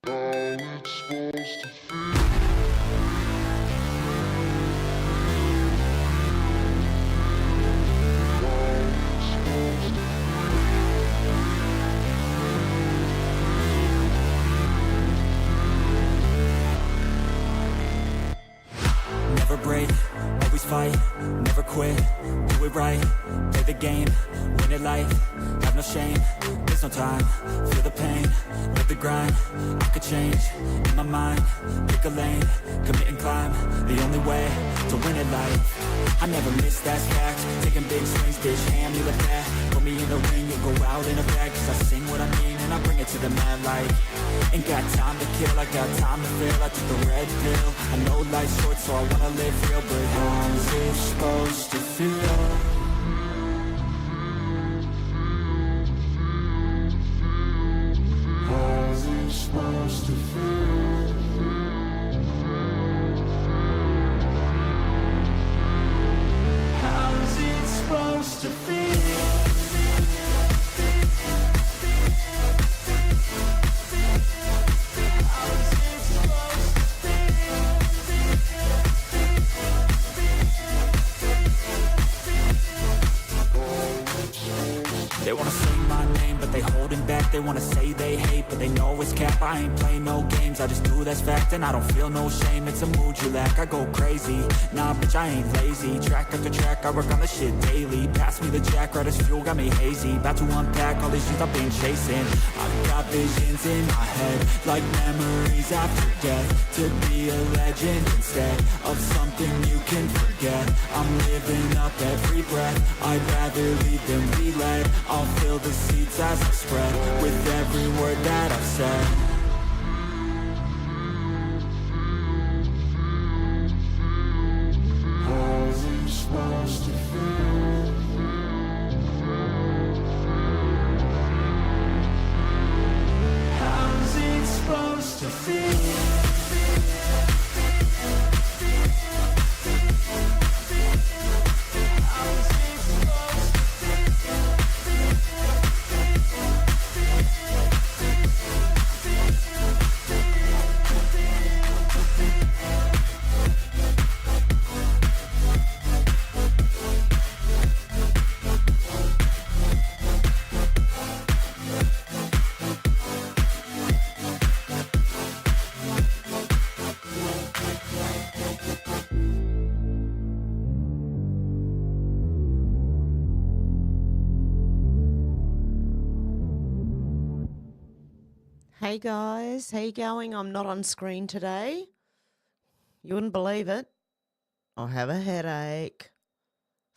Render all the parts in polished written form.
Never break, always fight, never quit, do it right, play the game, win it life, have no shame, there's no time, feel the pain, live the grind, I could change, in my mind, pick a lane, commit and climb, the only way to win it life, I never miss, that's fact, taking big swings, bitch, hand me the bat, put me in the ring and go out in a bag, cause I sing what I mean and I bring it to the mad light, ain't got time to kill, I got time to feel, I took the red pill, I know life's short so I wanna live real, but how's it supposed to feel? How's it supposed to feel? How's it supposed to feel? They wanna say my name, but they holding back. They wanna say they hate, but they know it's cap. I ain't play no games, I just do that's fact. And I don't feel no shame, it's a mood you lack. I go crazy, nah bitch I ain't lazy. Track after track, I work on this shit daily. Pass me the jack, right as fuel, got me hazy. About to unpack all these things I've been chasing. I've got visions in my head, like memories after death. To be a legend instead of something you can forget. I'm living up every breath, I'd rather lead than be led. I'll fill the seats as I spread with every word that I've said. How's it supposed to feel? How's it supposed to feel? Hey guys, how you going? I'm not on screen today. You wouldn't believe it. I have a headache.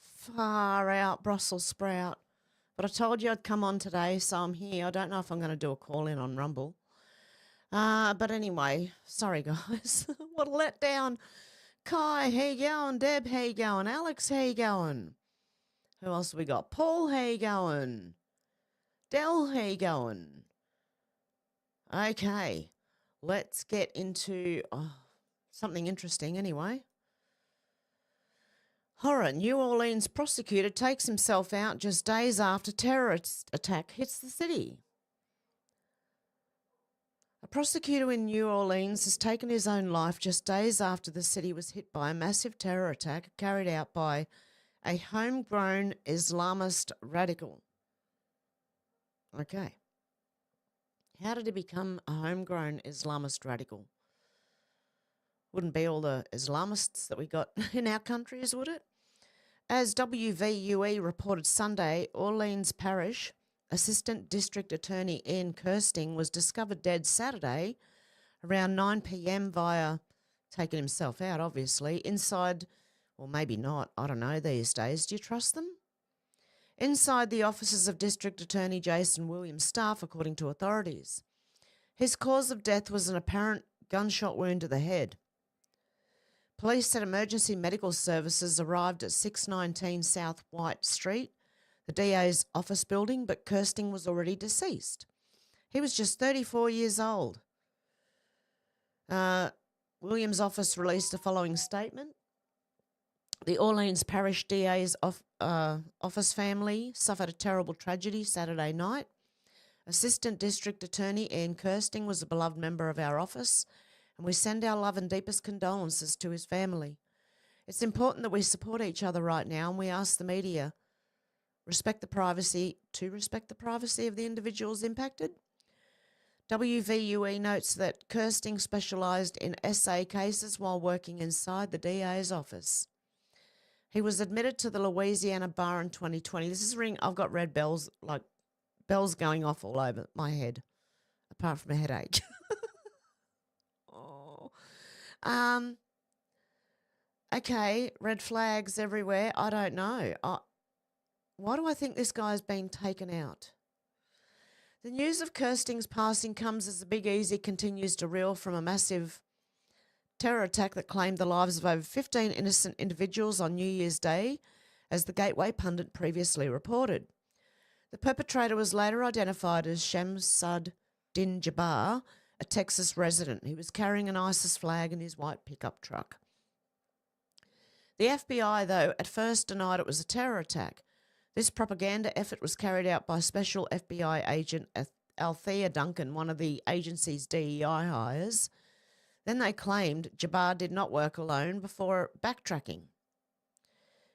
Far out Brussels sprout. But I told you I'd come on today, so I'm here. I don't know if I'm going to do a call-in on Rumble. But anyway, sorry guys. What a letdown. Kai, how you going? Deb, how you going? Alex, how you going? Who else have we got? Paul, how you going? Del, how you going? Okay, let's get into something interesting anyway. Horror. New Orleans prosecutor takes himself out just days after terrorist attack hits the city. A prosecutor in New Orleans has taken his own life just days after the city was hit by a massive terror attack carried out by a homegrown Islamist radical. Okay. How did he become a homegrown Islamist radical? Wouldn't be all the Islamists that we got in our countries, would it? As WVUE reported Sunday, Orleans Parish Assistant District Attorney Ian Kirsting was discovered dead Saturday around 9 p.m. via taking himself out, obviously, inside, or maybe not, I don't know these days. Do you trust them? Inside the offices of District Attorney Jason Williams' staff, according to authorities. His cause of death was an apparent gunshot wound to the head. Police said emergency medical services arrived at 619 South White Street, the DA's office building, but Kirsting was already deceased. He was just 34 years old. Williams' office released the following statement. The Orleans Parish DA's office family suffered a terrible tragedy Saturday night. Assistant District Attorney Ian Kirsting was a beloved member of our office, and we send our love and deepest condolences to his family. It's important that we support each other right now, and we ask the media respect the privacy of the individuals impacted. WVUE notes that Kirsting specialised in SA cases while working inside the DA's office. He was admitted to the Louisiana bar in 2020. This is I've got red bells, like bells going off all over my head, apart from a headache. Oh. Okay, red flags everywhere. I don't know. Why do I think this guy's been taken out? The news of Kirsting's passing comes as the Big Easy continues to reel from a massive terror attack that claimed the lives of over 15 innocent individuals on New Year's Day, as the Gateway pundit previously reported. The perpetrator was later identified as Shamsud Din Jabbar, a Texas resident. He was carrying an ISIS flag in his white pickup truck. The FBI, though, at first denied it was a terror attack. This propaganda effort was carried out by Special FBI Agent Althea Duncan, one of the agency's DEI hires. Then they claimed Jabbar did not work alone before backtracking.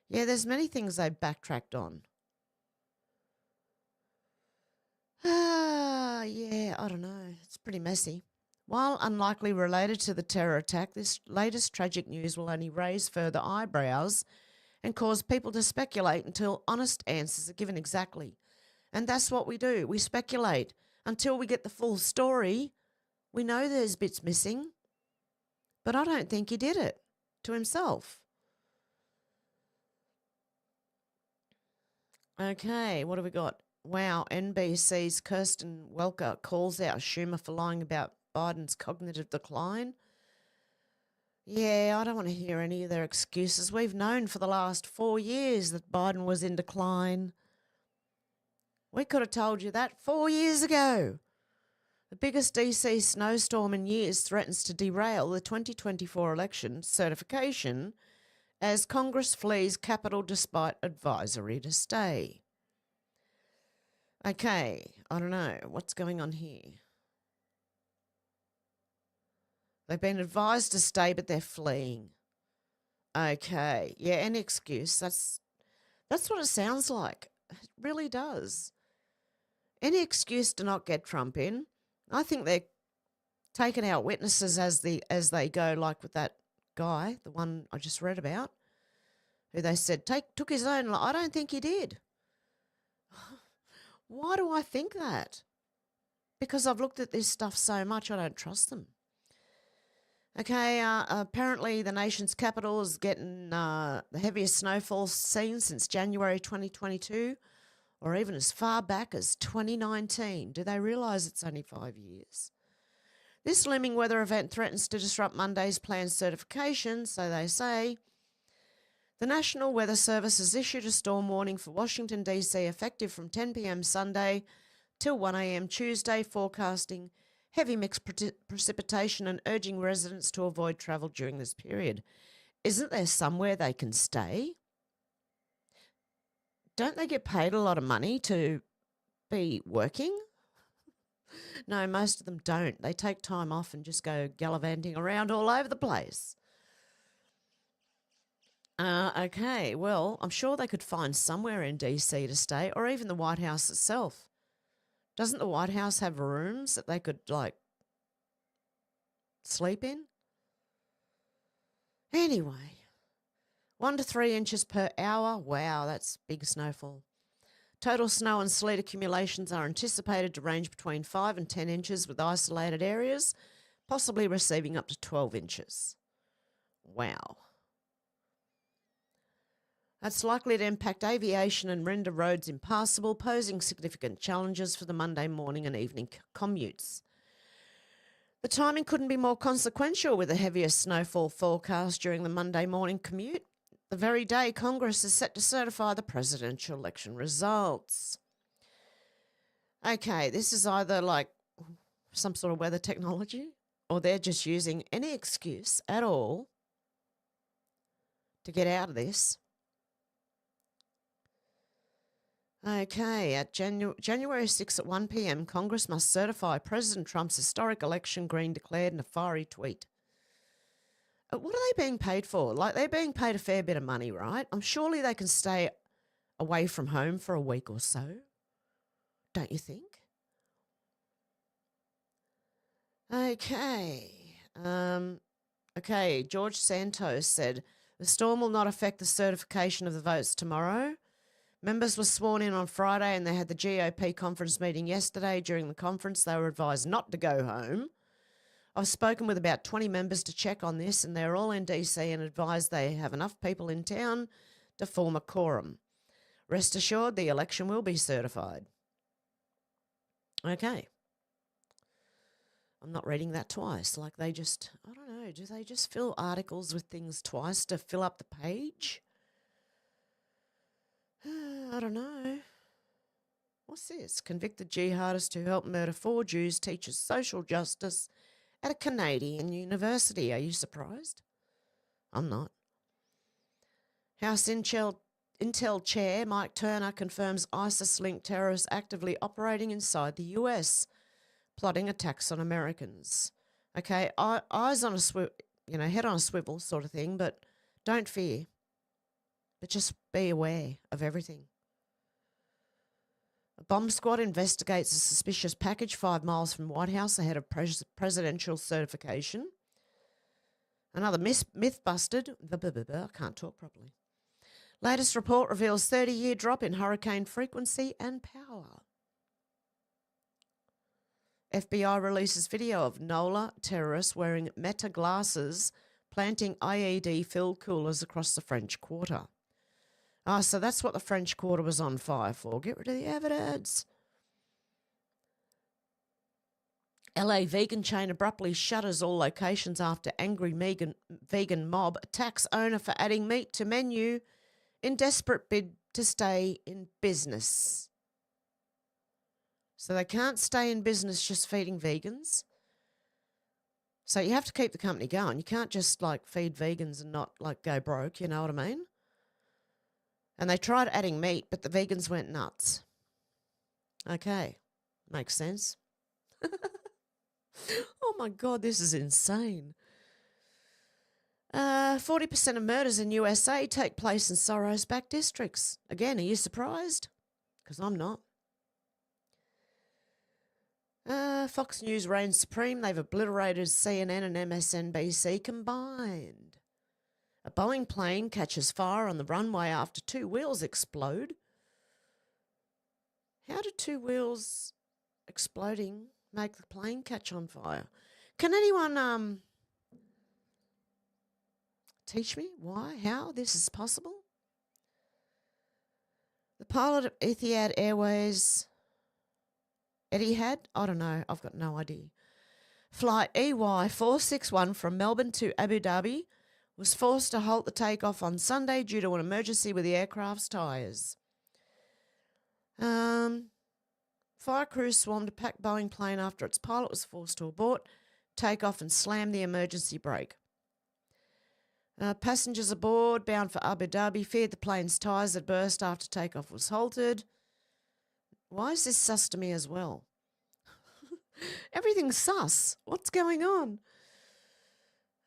Yeah, there's many things they backtracked on. Yeah, I don't know. It's pretty messy. While unlikely related to the terror attack, this latest tragic news will only raise further eyebrows and cause people to speculate until honest answers are given exactly. And that's what we do. We speculate until we get the full story. We know there's bits missing, but I don't think he did it to himself. Okay, what have we got? Wow, NBC's Kirsten Welker calls out Schumer for lying about Biden's cognitive decline. Yeah, I don't want to hear any of their excuses. We've known for the last 4 years that Biden was in decline. We could have told you that 4 years ago. The biggest DC snowstorm in years threatens to derail the 2024 election certification as Congress flees Capitol despite advisory to stay. Okay, I don't know. What's going on here? They've been advised to stay, but they're fleeing. Okay, yeah, any excuse. That's what it sounds like. It really does. Any excuse to not get Trump in. I think they're taking out witnesses as they go, like with that guy, the one I just read about, who they said took his own life. I don't think he did. Why do I think that? Because I've looked at this stuff so much, I don't trust them. Okay, apparently the nation's capital is getting the heaviest snowfall seen since January 2022, or even as far back as 2019. Do they realise it's only 5 years? This looming weather event threatens to disrupt Monday's planned certification, so they say. The National Weather Service has issued a storm warning for Washington, D.C. effective from 10 p.m. Sunday till 1 a.m. Tuesday, forecasting heavy mixed precipitation and urging residents to avoid travel during this period. Isn't there somewhere they can stay? Don't they get paid a lot of money to be working? No, most of them don't. They take time off and just go gallivanting around all over the place. Okay, well, I'm sure they could find somewhere in DC to stay, or even the White House itself. Doesn't the White House have rooms that they could, sleep in? Anyway, 1 to 3 inches per hour. Wow, that's big snowfall. Total snow and sleet accumulations are anticipated to range between 5 and 10 inches, with isolated areas possibly receiving up to 12 inches. Wow. That's likely to impact aviation and render roads impassable, posing significant challenges for the Monday morning and evening commutes. The timing couldn't be more consequential, with the heaviest snowfall forecast during the Monday morning commute, the very day Congress is set to certify the presidential election results. Okay, this is either like some sort of weather technology, or they're just using any excuse at all to get out of this. Okay, at January 6 at 1 p.m, Congress must certify President Trump's historic election, Green declared in a fiery tweet. What are they being paid for? Like, they're being paid a fair bit of money, right? Surely they can stay away from home for a week or so. Don't you think? Okay. Okay, George Santos said, the storm will not affect the certification of the votes tomorrow. Members were sworn in on Friday and they had the GOP conference meeting yesterday. During the conference, they were advised not to go home. I've spoken with about 20 members to check on this, and they're all in DC and advised they have enough people in town to form a quorum. Rest assured, the election will be certified. Okay. I'm not reading that twice. Like, they just, I don't know, do they just fill articles with things twice to fill up the page? I don't know. What's this? Convicted jihadist who helped murder 4 Jews teaches social justice at a Canadian university. Are you surprised? I'm not. House Intel Chair Mike Turner confirms ISIS-linked terrorists actively operating inside the US, plotting attacks on Americans. Okay, eyes on a swivel, head on a swivel sort of thing, but don't fear. But just be aware of everything. A bomb squad investigates a suspicious package 5 miles from White House ahead of presidential certification. Another myth busted. I can't talk properly. Latest report reveals 30-year drop in hurricane frequency and power. FBI releases video of NOLA terrorists wearing Meta glasses planting IED-filled coolers across the French Quarter. So that's what the French Quarter was on fire for. Get rid of the evidence. LA vegan chain abruptly shutters all locations after angry vegan mob attacks owner for adding meat to menu in desperate bid to stay in business. So they can't stay in business just feeding vegans. So you have to keep the company going. You can't just feed vegans and not go broke, you know what I mean? And they tried adding meat, but the vegans went nuts. Okay, makes sense. Oh my God, this is insane. 40% of murders in USA take place in Soros-backed districts. Again, are you surprised? Because I'm not. Fox News reigns supreme. They've obliterated CNN and MSNBC combined. A Boeing plane catches fire on the runway after 2 wheels explode. How did 2 wheels exploding make the plane catch on fire? Can anyone teach me why, how this is possible? The pilot of Etihad Airways, Etihad? I don't know. I've got no idea. Flight EY461 from Melbourne to Abu Dhabi was forced to halt the takeoff on Sunday due to an emergency with the aircraft's tyres. Fire crews swarmed a packed Boeing plane after its pilot was forced to abort, take off and slam the emergency brake. Passengers aboard, bound for Abu Dhabi, feared the plane's tyres had burst after takeoff was halted. Why is this sus to me as well? Everything's sus. What's going on?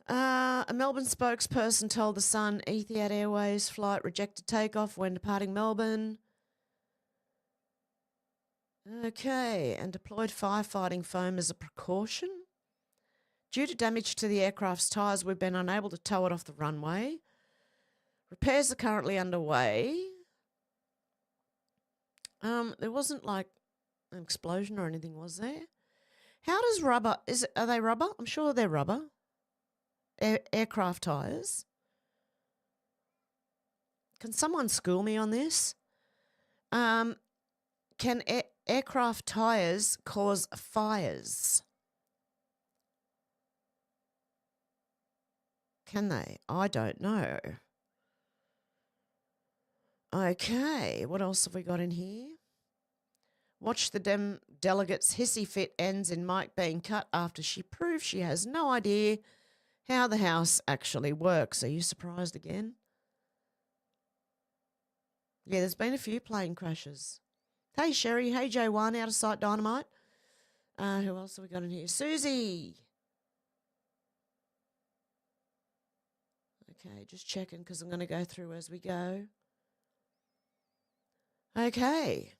A Melbourne spokesperson told The Sun Etihad Airways flight rejected takeoff when departing Melbourne. Okay, and deployed firefighting foam as a precaution. Due to damage to the aircraft's tyres, we've been unable to tow it off the runway. Repairs are currently underway. There wasn't an explosion or anything, was there? How does rubber, are they rubber? I'm sure they're rubber. Aircraft tyres. Can someone school me on this? Can aircraft tyres cause fires? Can they? I don't know. Okay, what else have we got in here? Watch the delegate's hissy fit ends in Mike being cut after she proves she has no idea how the House actually works. Are you surprised again? Yeah, there's been a few plane crashes. Hey, Sherry. Hey, J1, Out of Sight Dynamite. Who else have we got in here? Susie. Okay, just checking because I'm going to go through as we go. Okay.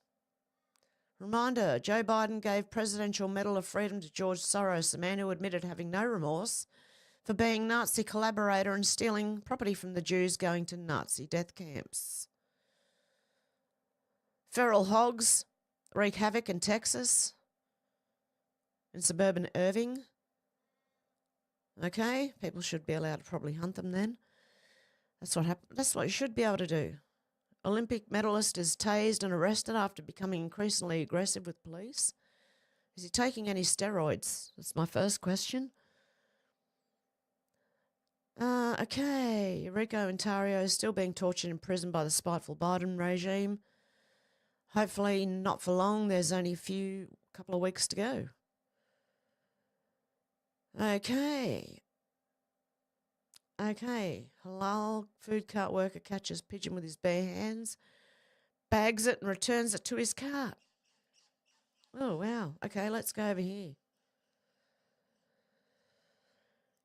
Reminder, Joe Biden gave Presidential Medal of Freedom to George Soros, a man who admitted having no remorse for being Nazi collaborator and stealing property from the Jews going to Nazi death camps. Feral hogs wreak havoc in Texas, in suburban Irving. Okay, people should be allowed to probably hunt them then. That's what you should be able to do. Olympic medalist is tased and arrested after becoming increasingly aggressive with police. Is he taking any steroids? That's my first question. Okay, Rico Ontario is still being tortured in prison by the spiteful Biden regime. Hopefully not for long. There's only a couple of weeks to go. Okay. Halal food cart worker catches pigeon with his bare hands, bags it and returns it to his cart. Oh, wow. Okay, let's go over here.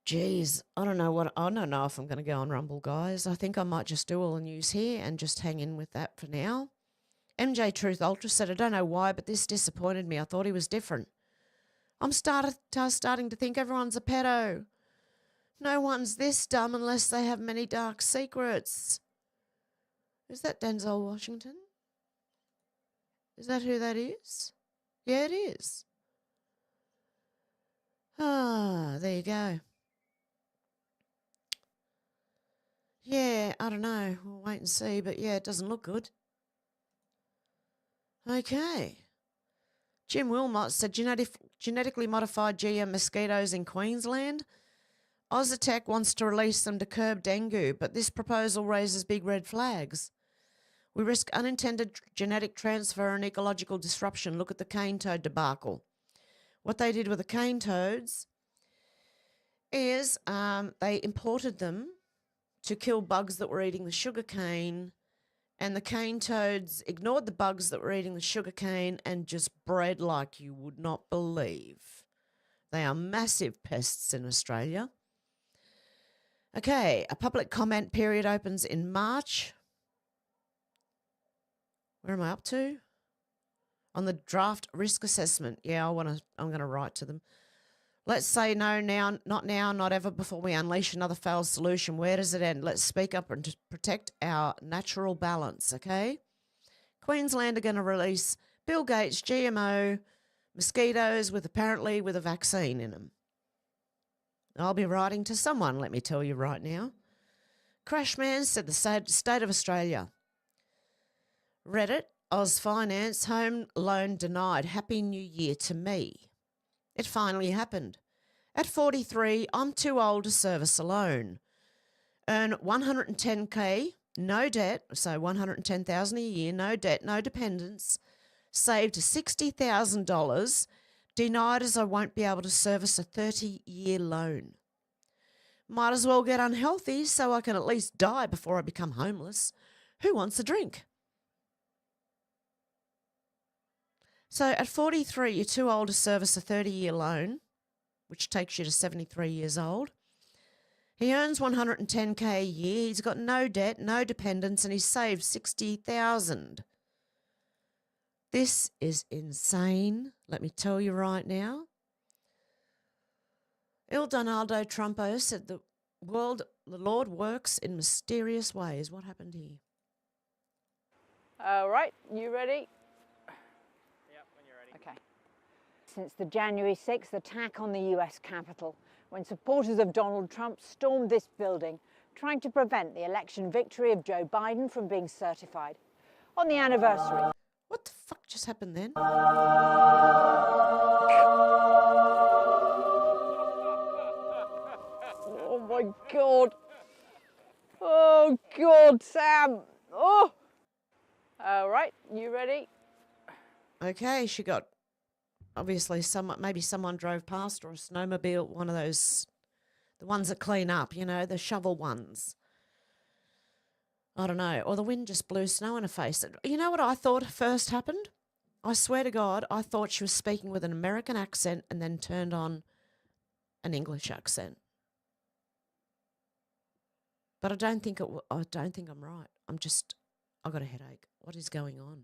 Geez, I don't know if I'm going to go on Rumble, guys. I think I might just do all the news here and just hang in with that for now. MJ Truth Ultra said, I don't know why, but this disappointed me. I thought he was different. I'm starting to think everyone's a pedo. No one's this dumb unless they have many dark secrets. Is that Denzel Washington? Is that who that is? Yeah, it is. There you go. Yeah, I don't know. We'll wait and see. But yeah, it doesn't look good. Okay. Jim Wilmot said genetically modified GM mosquitoes in Queensland. Ozatec wants to release them to curb dengue, but this proposal raises big red flags. We risk unintended genetic transfer and ecological disruption. Look at the cane toad debacle. What they did with the cane toads is they imported them to kill bugs that were eating the sugar cane, and the cane toads ignored the bugs that were eating the sugar cane and just bred like you would not believe. They are massive pests in Australia. Okay, a public comment period opens in March. Where am I up to? On the draft risk assessment. Yeah, I'm going to write to them. Let's say no now, not ever before we unleash another failed solution. Where does it end? Let's speak up and protect our natural balance, okay? Queensland are going to release Bill Gates GMO mosquitoes apparently with a vaccine in them. I'll be writing to someone, let me tell you right now. Crashman said the state of Australia. Reddit, Oz Finance, home loan denied. Happy New Year to me. It finally happened. At 43, I'm too old to service a loan. Earn $110K, no debt, so $110,000 a year, no debt, no dependents. Saved $60,000. Denied as I won't be able to service a 30-year loan. Might as well get unhealthy so I can at least die before I become homeless. Who wants a drink? So at 43, you're too old to service a 30-year loan, which takes you to 73 years old. He earns $110K a year. He's got no debt, no dependents, and he's saved $60,000. This is insane, let me tell you right now. Il Donaldo Trumpo said the Lord works in mysterious ways. What happened here? All right, you ready? Yep, when you're ready. Okay. Since the January 6th attack on the US Capitol, when supporters of Donald Trump stormed this building, trying to prevent the election victory of Joe Biden from being certified. On the anniversary... What the fuck just happened then? Oh my God. Oh God, Sam. Oh. All right, you ready? Okay, she got, obviously maybe someone drove past, or a snowmobile, one of those, the ones that clean up, you know, the shovel ones. I don't know. Or the wind just blew snow in her face. You know what I thought first happened? I swear to God, I thought she was speaking with an American accent and then turned on an English accent. But I don't think I don't think I'm right. I got a headache. What is going on?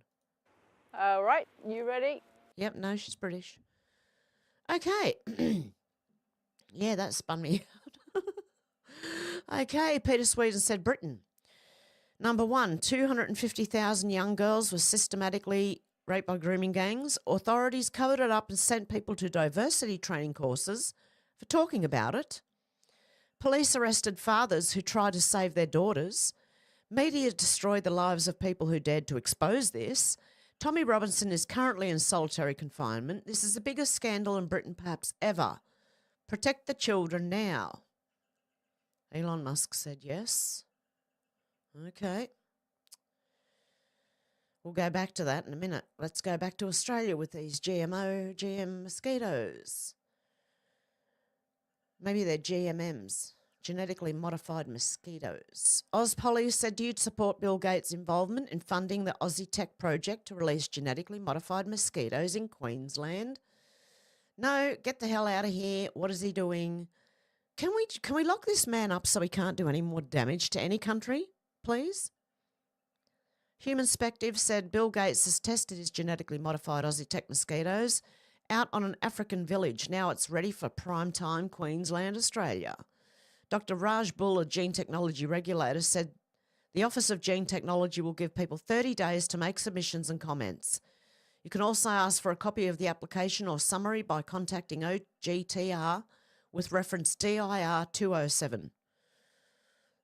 All right, you ready? Yep, no, she's British. Okay. Yeah, that spun me out. Okay, Peter Sweden said Britain. Number 1, 250,000 young girls were systematically raped by grooming gangs. Authorities covered it up and sent people to diversity training courses for talking about it. Police arrested fathers who tried to save their daughters. Media destroyed the lives of people who dared to expose this. Tommy Robinson is currently in solitary confinement. This is the biggest scandal in Britain perhaps ever. Protect the children now. Elon Musk said yes. Okay. We'll go back to that in a minute. Let's go back to Australia with these GM mosquitoes. Maybe they're GMMs, genetically modified mosquitoes. AusPolly said, do you support Bill Gates' involvement in funding the Aussie Tech project to release genetically modified mosquitoes in Queensland? No, get the hell out of here. What is he doing? Can we lock this man up so he can't do any more damage to any country, please? Human Spective said Bill Gates has tested his genetically modified Aussie Tech mosquitoes out on an African village. Now it's ready for prime time Queensland, Australia. Dr. Raj Bull, a gene technology regulator, said the Office of Gene Technology will give people 30 days to make submissions and comments. You can also ask for a copy of the application or summary by contacting OGTR with reference DIR 207.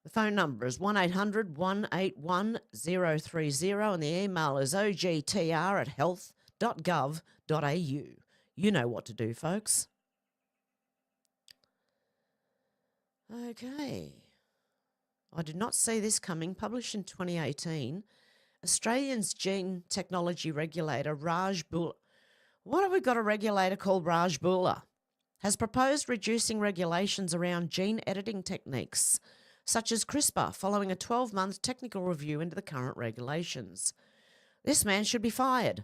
The phone number is 1-800-181-030 and the email is ogtr@health.gov.au. You know what to do, folks. Okay. I did not see this coming. Published in 2018, Australian's gene technology regulator Raj Bulla. What have we got a regulator called Raj Bulla? Has proposed reducing regulations around gene editing techniques, such as CRISPR, following a 12-month technical review into the current regulations. This man should be fired.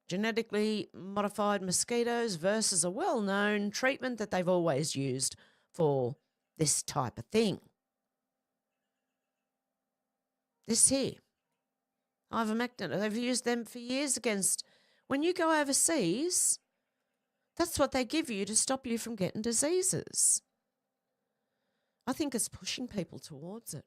Genetically modified mosquitoes versus a well-known treatment that they've always used for this type of thing. This here, ivermectin, they've used them for years against, when you go overseas, that's what they give you to stop you from getting diseases. I think it's pushing people towards it.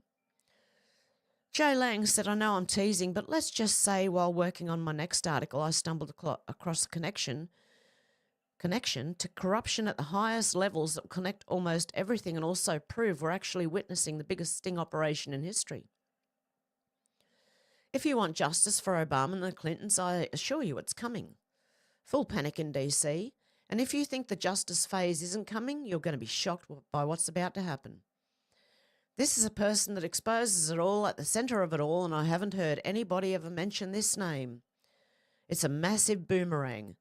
Joe Lang said, I know I'm teasing, but let's just say while working on my next article, I stumbled across a connection to corruption at the highest levels that will connect almost everything and also prove we're actually witnessing the biggest sting operation in history. If you want justice for Obama and the Clintons, I assure you it's coming. Full panic in DC. And if you think the justice phase isn't coming, you're going to be shocked by what's about to happen. This is a person that exposes it all at the centre of it all, and I haven't heard anybody ever mention this name. It's a massive boomerang.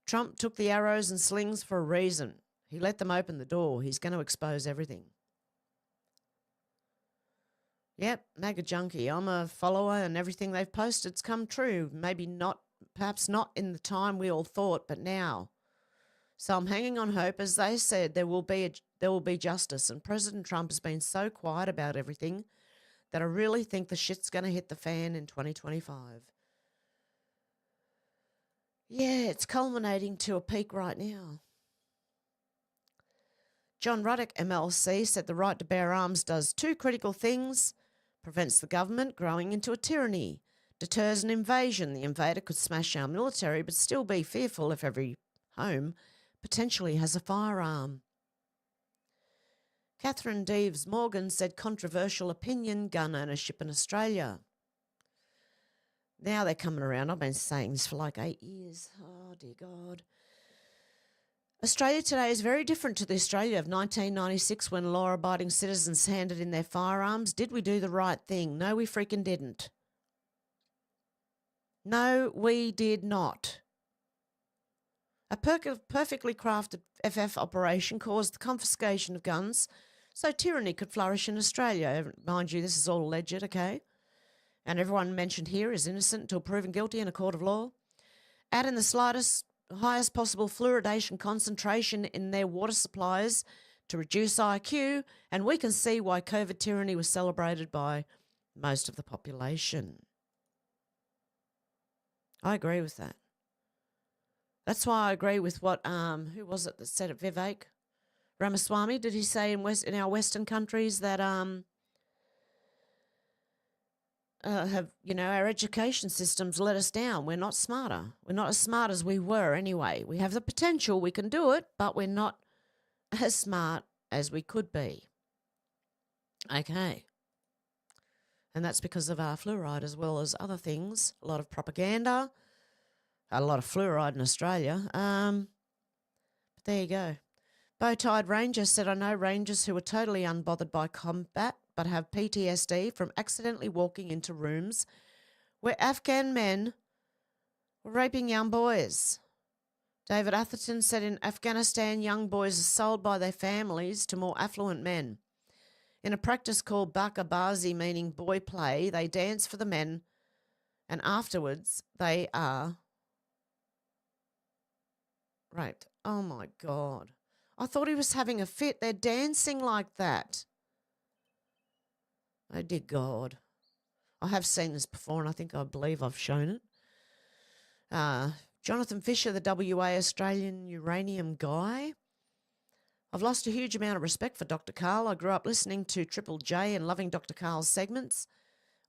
Trump took the arrows and slings for a reason. He let them open the door. He's going to expose everything. Yep, MAGA junkie. I'm a follower and everything they've posted's come true. Maybe not, perhaps not in the time we all thought, but now. So I'm hanging on hope. As they said, there will be justice. And President Trump has been so quiet about everything that I really think the shit's going to hit the fan in 2025. Yeah, it's culminating to a peak right now. John Ruddock, MLC, said the right to bear arms does two critical things: prevents the government growing into a tyranny, deters an invasion. The invader could smash our military but still be fearful if every home potentially has a firearm. Catherine Deeves Morgan said controversial opinion, gun ownership in Australia. Now they're coming around. I've been saying this for like 8 years. Oh, dear God. Australia today is very different to the Australia of 1996 when law-abiding citizens handed in their firearms. Did we do the right thing? No, we freaking didn't. No, we did not. A perfectly crafted FF operation caused the confiscation of guns so tyranny could flourish in Australia. Mind you, this is all alleged, okay? and everyone mentioned here is innocent until proven guilty in a court of law. Add in the highest possible fluoridation concentration in their water supplies to reduce IQ, and we can see why COVID tyranny was celebrated by most of the population. I agree with that. That's why I agree with what, who was it that said it, Vivek Ramaswamy? Did he say in our Western countries that our education systems let us down? We're not smarter. We're not as smart as we were anyway. We have the potential, we can do it, but we're not as smart as we could be. Okay. And that's because of our fluoride as well as other things. A lot of propaganda, a lot of fluoride in Australia. But there you go. Bow-tied Ranger said, I know rangers who are totally unbothered by combat but have PTSD from accidentally walking into rooms where Afghan men were raping young boys. David Atherton said, in Afghanistan, young boys are sold by their families to more affluent men. In a practice called bakabazi, meaning boy play, they dance for the men, and afterwards they are raped. Oh, my God. I thought he was having a fit. They're dancing like that. Oh, dear God. I have seen this before, and I believe I've shown it. Jonathan Fisher, the WA Australian uranium guy. I've lost a huge amount of respect for Dr. Karl. I grew up listening to Triple J and loving Dr. Karl's segments.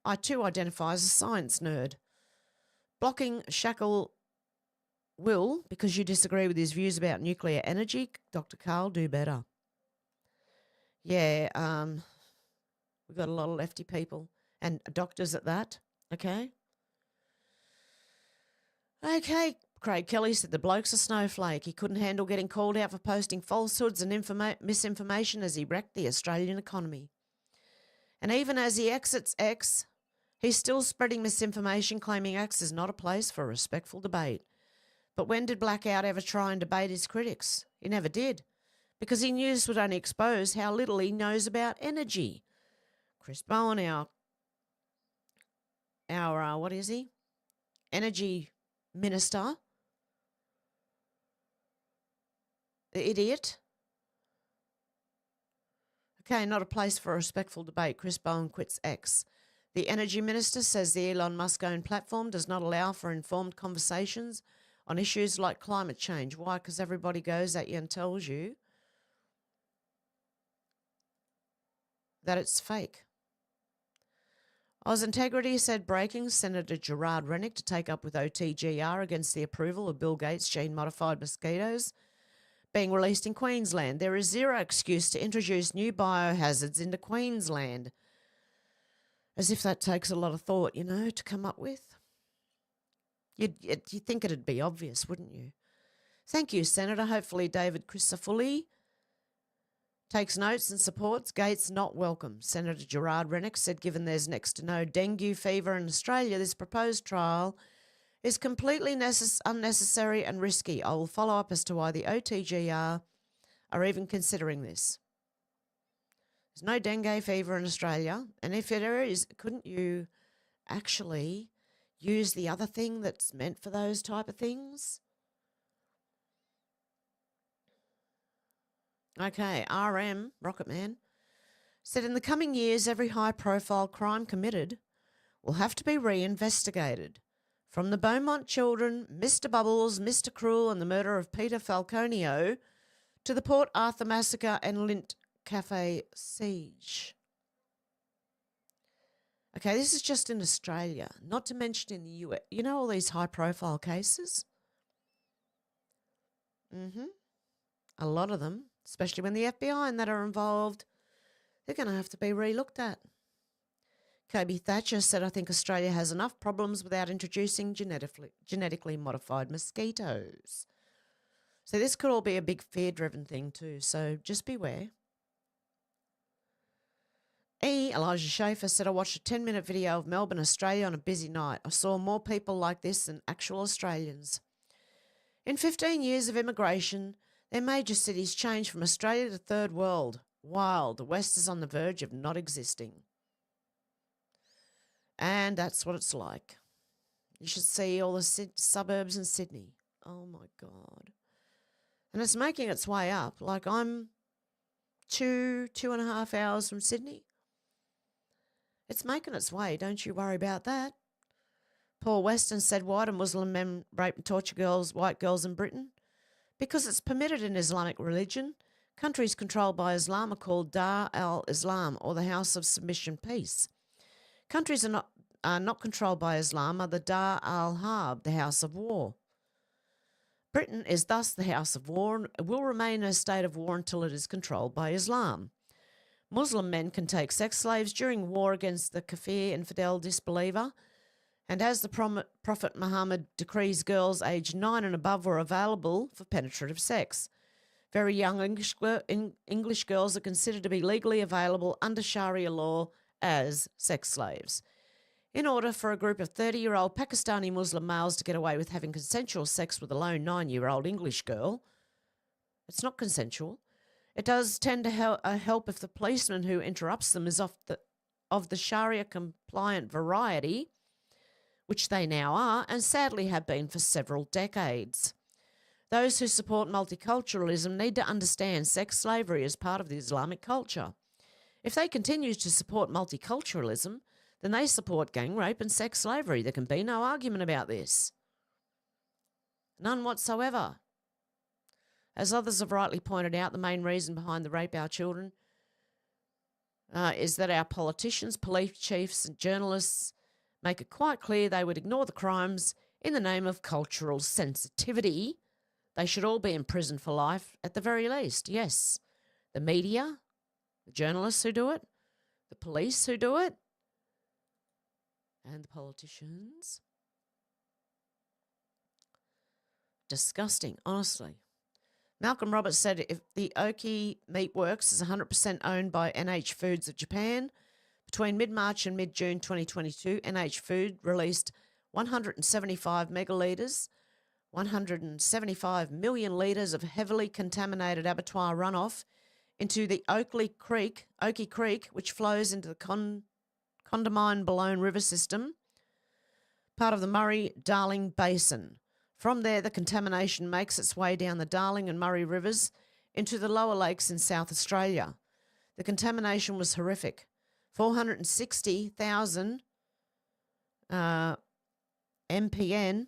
I too identify as a science nerd. Blocking Shackle will, because you disagree with his views about nuclear energy. Dr. Karl, do better. Yeah, we've got a lot of lefty people and doctors at that, okay? Okay, Craig Kelly said the bloke's a snowflake. He couldn't handle getting called out for posting falsehoods and misinformation as he wrecked the Australian economy. And even as he exits X, he's still spreading misinformation, claiming X is not a place for a respectful debate. But when did Blackout ever try and debate his critics? He never did, because he knew this would only expose how little he knows about energy. Chris Bowen, our what is he? Energy minister. The idiot. Okay, not a place for a respectful debate. Chris Bowen quits X. The energy minister says the Elon Musk-owned platform does not allow for informed conversations on issues like climate change. Why? Because everybody goes at you and tells you that it's fake. Oz Integrity said breaking Senator Gerard Rennick to take up with OTGR against the approval of Bill Gates' gene-modified mosquitoes being released in Queensland. There is zero excuse to introduce new biohazards into Queensland. As if that takes a lot of thought, to come up with. You'd think it'd be obvious, wouldn't you? Thank you, Senator. Hopefully David Crisafulli takes notes and supports Gates not welcome. Senator Gerard Rennick said given there's next to no dengue fever in Australia, this proposed trial is completely unnecessary and risky. I will follow up as to why the OTGR are even considering this. There's no dengue fever in Australia, and if there is, couldn't you actually use the other thing that's meant for those type of things? Okay, RM, Rocketman, said in the coming years, every high-profile crime committed will have to be reinvestigated. From the Beaumont children, Mr. Bubbles, Mr. Cruel and the murder of Peter Falconio to the Port Arthur massacre and Lint Cafe siege. Okay, this is just in Australia, not to mention in the US. You know all these high-profile cases? A lot of them, especially when the FBI and that are involved, they're going to have to be re-looked at. Kobe Thatcher said, I think Australia has enough problems without introducing genetically modified mosquitoes. So this could all be a big fear-driven thing too, so just beware. Elijah Schaefer said, I watched a 10-minute video of Melbourne, Australia on a busy night. I saw more people like this than actual Australians. In 15 years of immigration, their major cities changed from Australia to third world. Wild. The West is on the verge of not existing. And that's what it's like. You should see all the suburbs in Sydney. Oh my God. And it's making its way up. Like I'm 2.5 hours from Sydney. It's making its way. Don't you worry about that. Paul Weston said, why do Muslim men rape and torture white girls in Britain? Because it's permitted in Islamic religion. Countries controlled by Islam are called Dar al-Islam, or the House of Submission Peace. Countries are not controlled by Islam are the Dar al-Harb, the House of War. Britain is thus the House of War and will remain in a state of war until it is controlled by Islam. Muslim men can take sex slaves during war against the kafir, infidel, disbeliever, and as the Prophet Muhammad decrees girls aged 9 and above were available for penetrative sex. Very young English girls are considered to be legally available under Sharia law as sex slaves. In order for a group of 30-year-old Pakistani Muslim males to get away with having consensual sex with a lone 9-year-old English girl, it's not consensual. It does tend to help if the policeman who interrupts them is of the Sharia-compliant variety, which they now are, and sadly have been for several decades. Those who support multiculturalism need to understand sex slavery as part of the Islamic culture. If they continue to support multiculturalism, then they support gang rape and sex slavery. There can be no argument about this. None whatsoever. As others have rightly pointed out, the main reason behind the rape of our children is that our politicians, police chiefs and journalists make it quite clear they would ignore the crimes in the name of cultural sensitivity. They should all be in prison for life at the very least. Yes, the media, the journalists who do it, the police who do it, and the politicians. Disgusting, honestly. Malcolm Roberts said if the Oki Meatworks is 100% owned by NH Foods of Japan, between mid-March and mid-June 2022, NH Food released 175 megalitres, 175 million litres of heavily contaminated abattoir runoff into the Oki Creek, which flows into the Condamine-Balone River system, part of the Murray-Darling Basin. From there, the contamination makes its way down the Darling and Murray rivers into the lower lakes in South Australia. The contamination was horrific. 460,000 MPN,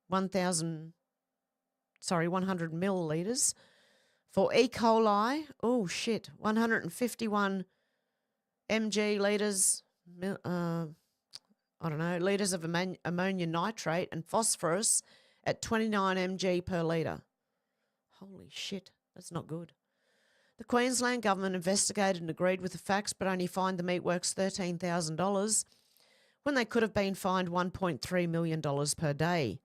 100 millilitres. For E. coli, 151 mg litres, litres of ammonia nitrate and phosphorus at 29 mg per litre. Holy shit, that's not good. The Queensland government investigated and agreed with the facts, but only fined the meatworks $13,000 when they could have been fined $1.3 million per day.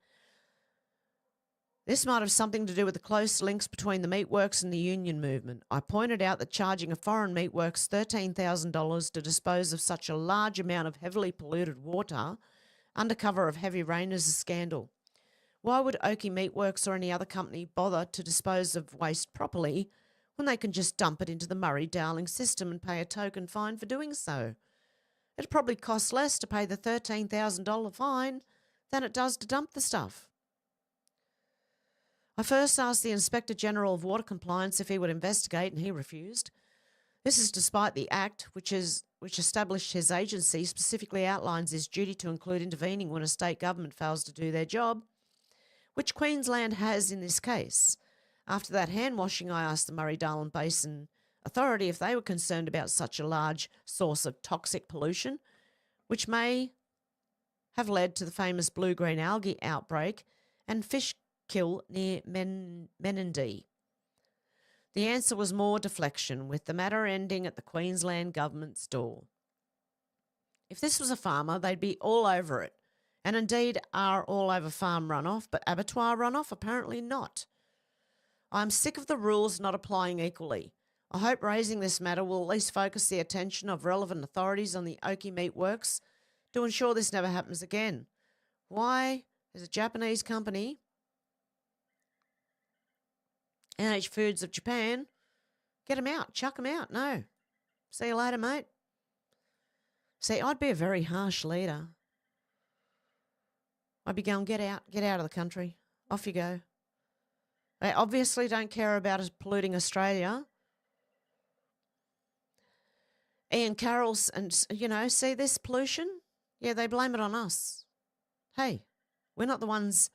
This might have something to do with the close links between the meatworks and the union movement. I pointed out that charging a foreign meatworks $13,000 to dispose of such a large amount of heavily polluted water under cover of heavy rain is a scandal. Why would Oki Meatworks or any other company bother to dispose of waste properly when they can just dump it into the Murray-Darling system and pay a token fine for doing so? It probably costs less to pay the $13,000 fine than it does to dump the stuff. I first asked the Inspector General of Water Compliance if he would investigate, and he refused. This is despite the Act, which established his agency, specifically outlines his duty to include intervening when a state government fails to do their job, which Queensland has in this case. After that hand-washing, I asked the Murray-Darling Basin Authority if they were concerned about such a large source of toxic pollution, which may have led to the famous blue-green algae outbreak and fish kill near Menindee. The answer was more deflection, with the matter ending at the Queensland government's door. If this was a farmer, they'd be all over it, and indeed are all over farm runoff, but abattoir runoff apparently not. I'm sick of the rules not applying equally. I hope raising this matter will at least focus the attention of relevant authorities on the Oki Meatworks to ensure this never happens again. Why is a Japanese company, NH Foods of Japan, get them out, chuck them out? No. See you later, mate. See, I'd be a very harsh leader. I'd be going, get out of the country. Off you go. They obviously don't care about us polluting Australia. Ian Carroll's, and see this pollution? Yeah, they blame it on us. Hey, we're not the ones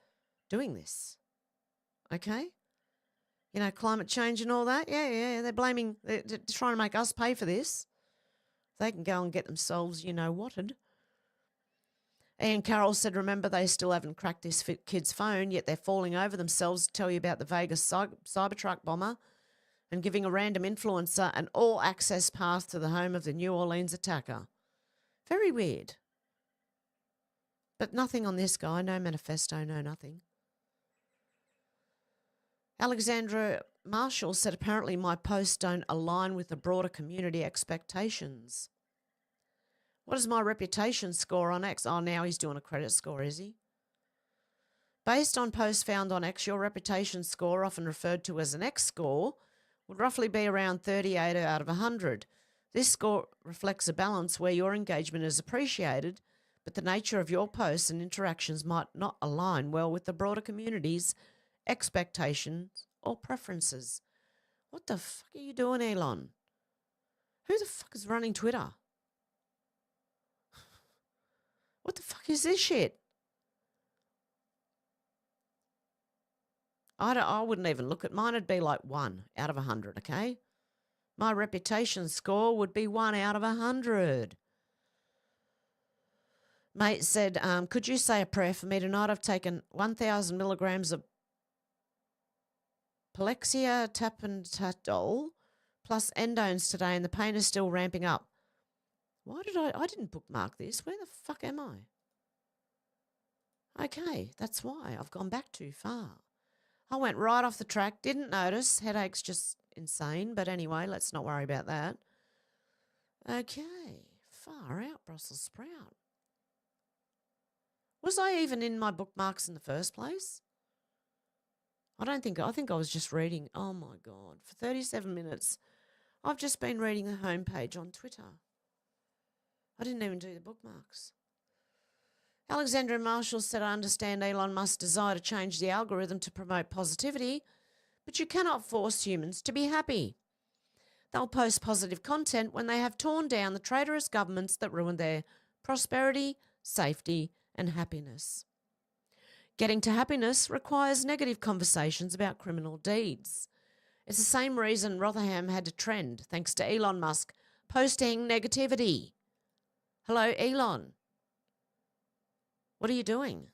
doing this. Okay? Climate change and all that. Yeah, they're trying to make us pay for this. They can go and get themselves, whatted. Ian Carroll said, remember, they still haven't cracked this kid's phone, yet they're falling over themselves to tell you about the Vegas Cybertruck bomber and giving a random influencer an all-access path to the home of the New Orleans attacker. Very weird. But nothing on this guy, no manifesto, no nothing. Alexandra Marshall said, apparently my posts don't align with the broader community expectations. What is my reputation score on X? Oh, now he's doing a credit score, is he? Based on posts found on X, your reputation score, often referred to as an X score, would roughly be around 38 out of 100. This score reflects a balance where your engagement is appreciated, but the nature of your posts and interactions might not align well with the broader community's expectations or preferences. What the fuck are you doing, Elon? Who the fuck is running Twitter? What the fuck is this shit? I wouldn't even look at mine. It'd be like 1 out of 100, okay? My reputation score would be 1 out of 100. Mate said, could you say a prayer for me tonight? I've taken 1,000 milligrams of Palexia tapentadol plus endones today and the pain is still ramping up. Why did I didn't bookmark this. Where the fuck am I? Okay, that's why. I've gone back too far. I went right off the track, didn't notice. Headache's just insane, but anyway, let's not worry about that. Okay, far out, Brussels sprout. Was I even in my bookmarks in the first place? I think I was just reading. Oh my God, for 37 minutes, I've just been reading the homepage on Twitter. I didn't even do the bookmarks. Alexandra Marshall said, I understand Elon Musk's desire to change the algorithm to promote positivity, but you cannot force humans to be happy. They'll post positive content when they have torn down the traitorous governments that ruined their prosperity, safety, and happiness. Getting to happiness requires negative conversations about criminal deeds. It's the same reason Rotherham had to trend, thanks to Elon Musk posting negativity. Hello, Elon. What are you doing?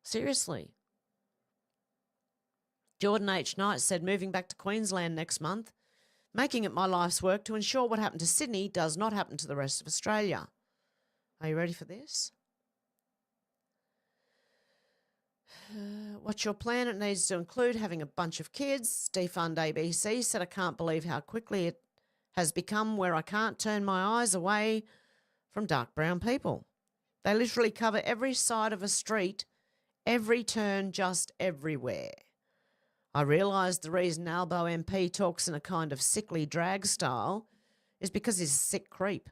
Seriously. Jordan H. Knight said, moving back to Queensland next month, making it my life's work to ensure what happened to Sydney does not happen to the rest of Australia. Are you ready for this? What's your plan? It needs to include having a bunch of kids. Defund ABC said, I can't believe how quickly it has become where I can't turn my eyes away from dark brown people. They literally cover every side of a street, every turn, just everywhere. I realise the reason Albo MP talks in a kind of sickly drag style is because he's a sick creep.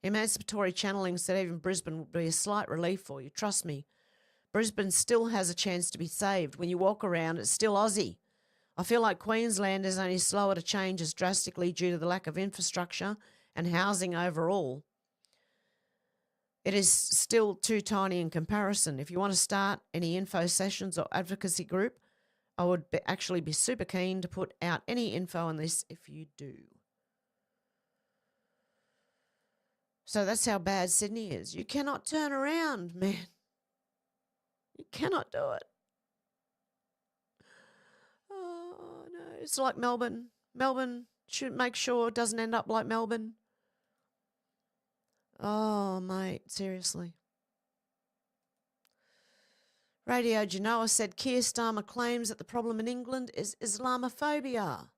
Emancipatory channeling said even Brisbane would be a slight relief for you. Trust me, Brisbane still has a chance to be saved. When you walk around, it's still Aussie. I feel like Queensland is only slower to change as drastically due to the lack of infrastructure and housing overall. It is still too tiny in comparison. If you want to start any info sessions or advocacy group, I would actually be super keen to put out any info on this if you do. So that's how bad Sydney is. You cannot turn around, man. You cannot do it. Oh, no. It's like Melbourne. Melbourne should make sure it doesn't end up like Melbourne. Oh, mate, seriously. Radio Genoa said Keir Starmer claims that the problem in England is Islamophobia.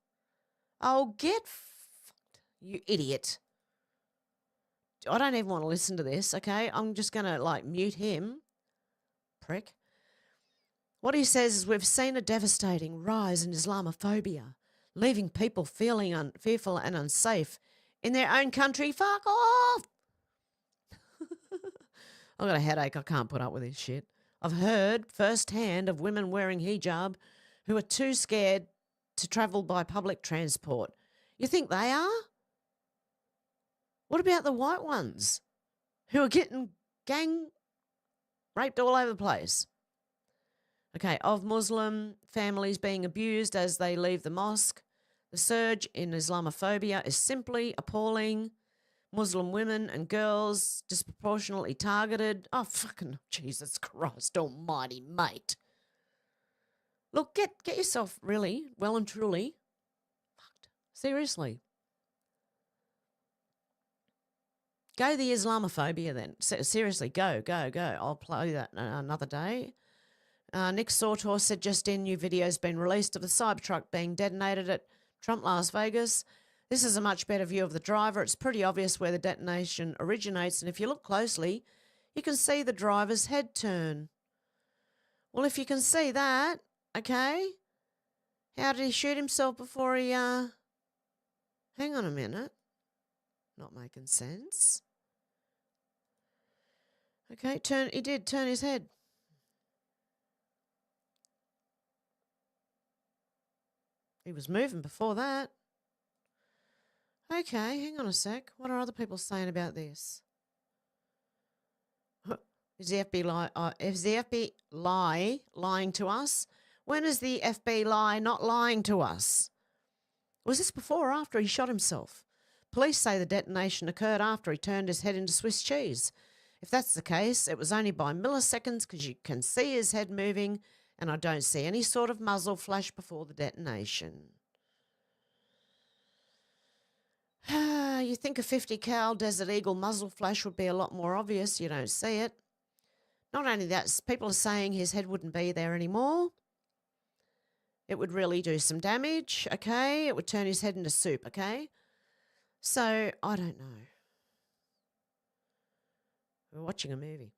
Oh, get fucked, you idiot. I don't even want to listen to this, okay? I'm just going to, mute him. Prick. What he says is we've seen a devastating rise in Islamophobia, leaving people feeling fearful and unsafe in their own country. Fuck off. I've got a headache. I can't put up with this shit. I've heard firsthand of women wearing hijab who are too scared to travel by public transport. You think they are? What about the white ones who are getting gang raped all over the place? Okay, of Muslim families being abused as they leave the mosque. The surge in Islamophobia is simply appalling. Muslim women and girls disproportionately targeted. Oh, fucking Jesus Christ almighty, mate. Look, get yourself really well and truly fucked. Seriously. Go the Islamophobia then. Seriously, go. I'll play that another day. Nick Sautor said just in, new video's been released of the Cybertruck being detonated at Trump Las Vegas. This is a much better view of the driver. It's pretty obvious where the detonation originates, and if you look closely, you can see the driver's head turn. Well, if you can see that, okay, how did he shoot himself before he, hang on a minute. Not making sense. Okay, he did turn his head. He was moving before that. Okay, hang on a sec. What are other people saying about this? Is the FBI lying to us? When is the FBI not lying to us? Was this before or after he shot himself? Police say the detonation occurred after he turned his head into Swiss cheese. If that's the case, it was only by milliseconds because you can see his head moving, and I don't see any sort of muzzle flash before the detonation. You think a 50 cal Desert Eagle muzzle flash would be a lot more obvious. You don't see it. Not only that, people are saying his head wouldn't be there anymore. It would really do some damage, okay? It would turn his head into soup, okay? So, I don't know. We're watching a movie.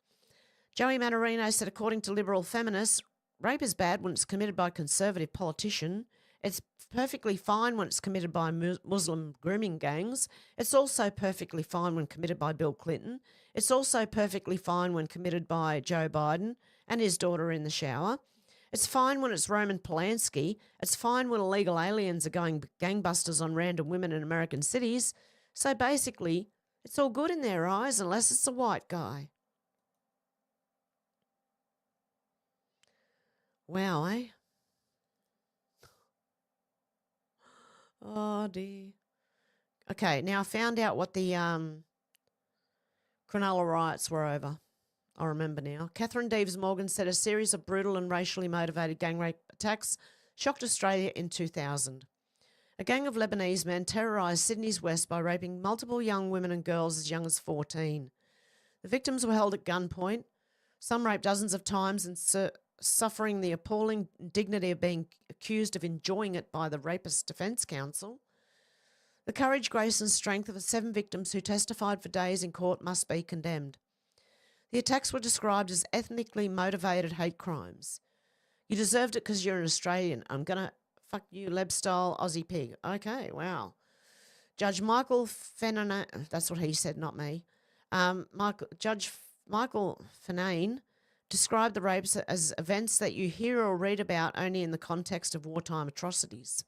Joey Manorino said, according to liberal feminists, rape is bad when it's committed by a conservative politician. It's perfectly fine when it's committed by Muslim grooming gangs. It's also perfectly fine when committed by Bill Clinton. It's also perfectly fine when committed by Joe Biden and his daughter in the shower. It's fine when it's Roman Polanski. It's fine when illegal aliens are going gangbusters on random women in American cities. So basically, it's all good in their eyes unless it's a white guy. Wow, eh? Oh, dear. Okay, now I found out what the Cronulla riots were over. I remember now. Catherine Deeves Morgan said a series of brutal and racially motivated gang rape attacks shocked Australia in 2000. A gang of Lebanese men terrorised Sydney's west by raping multiple young women and girls as young as 14. The victims were held at gunpoint, some raped dozens of times and suffering the appalling indignity of being accused of enjoying it by the Rapist Defence Council. The courage, grace and strength of the 7 victims who testified for days in court must be condemned. The attacks were described as ethnically motivated hate crimes. You deserved it because you're an Australian. I'm going to fuck you, Leb-style Aussie pig. Okay, wow. Judge Michael Fenane, that's what he said, not me. Judge Michael Fenane described the rapes as events that you hear or read about only in the context of wartime atrocities.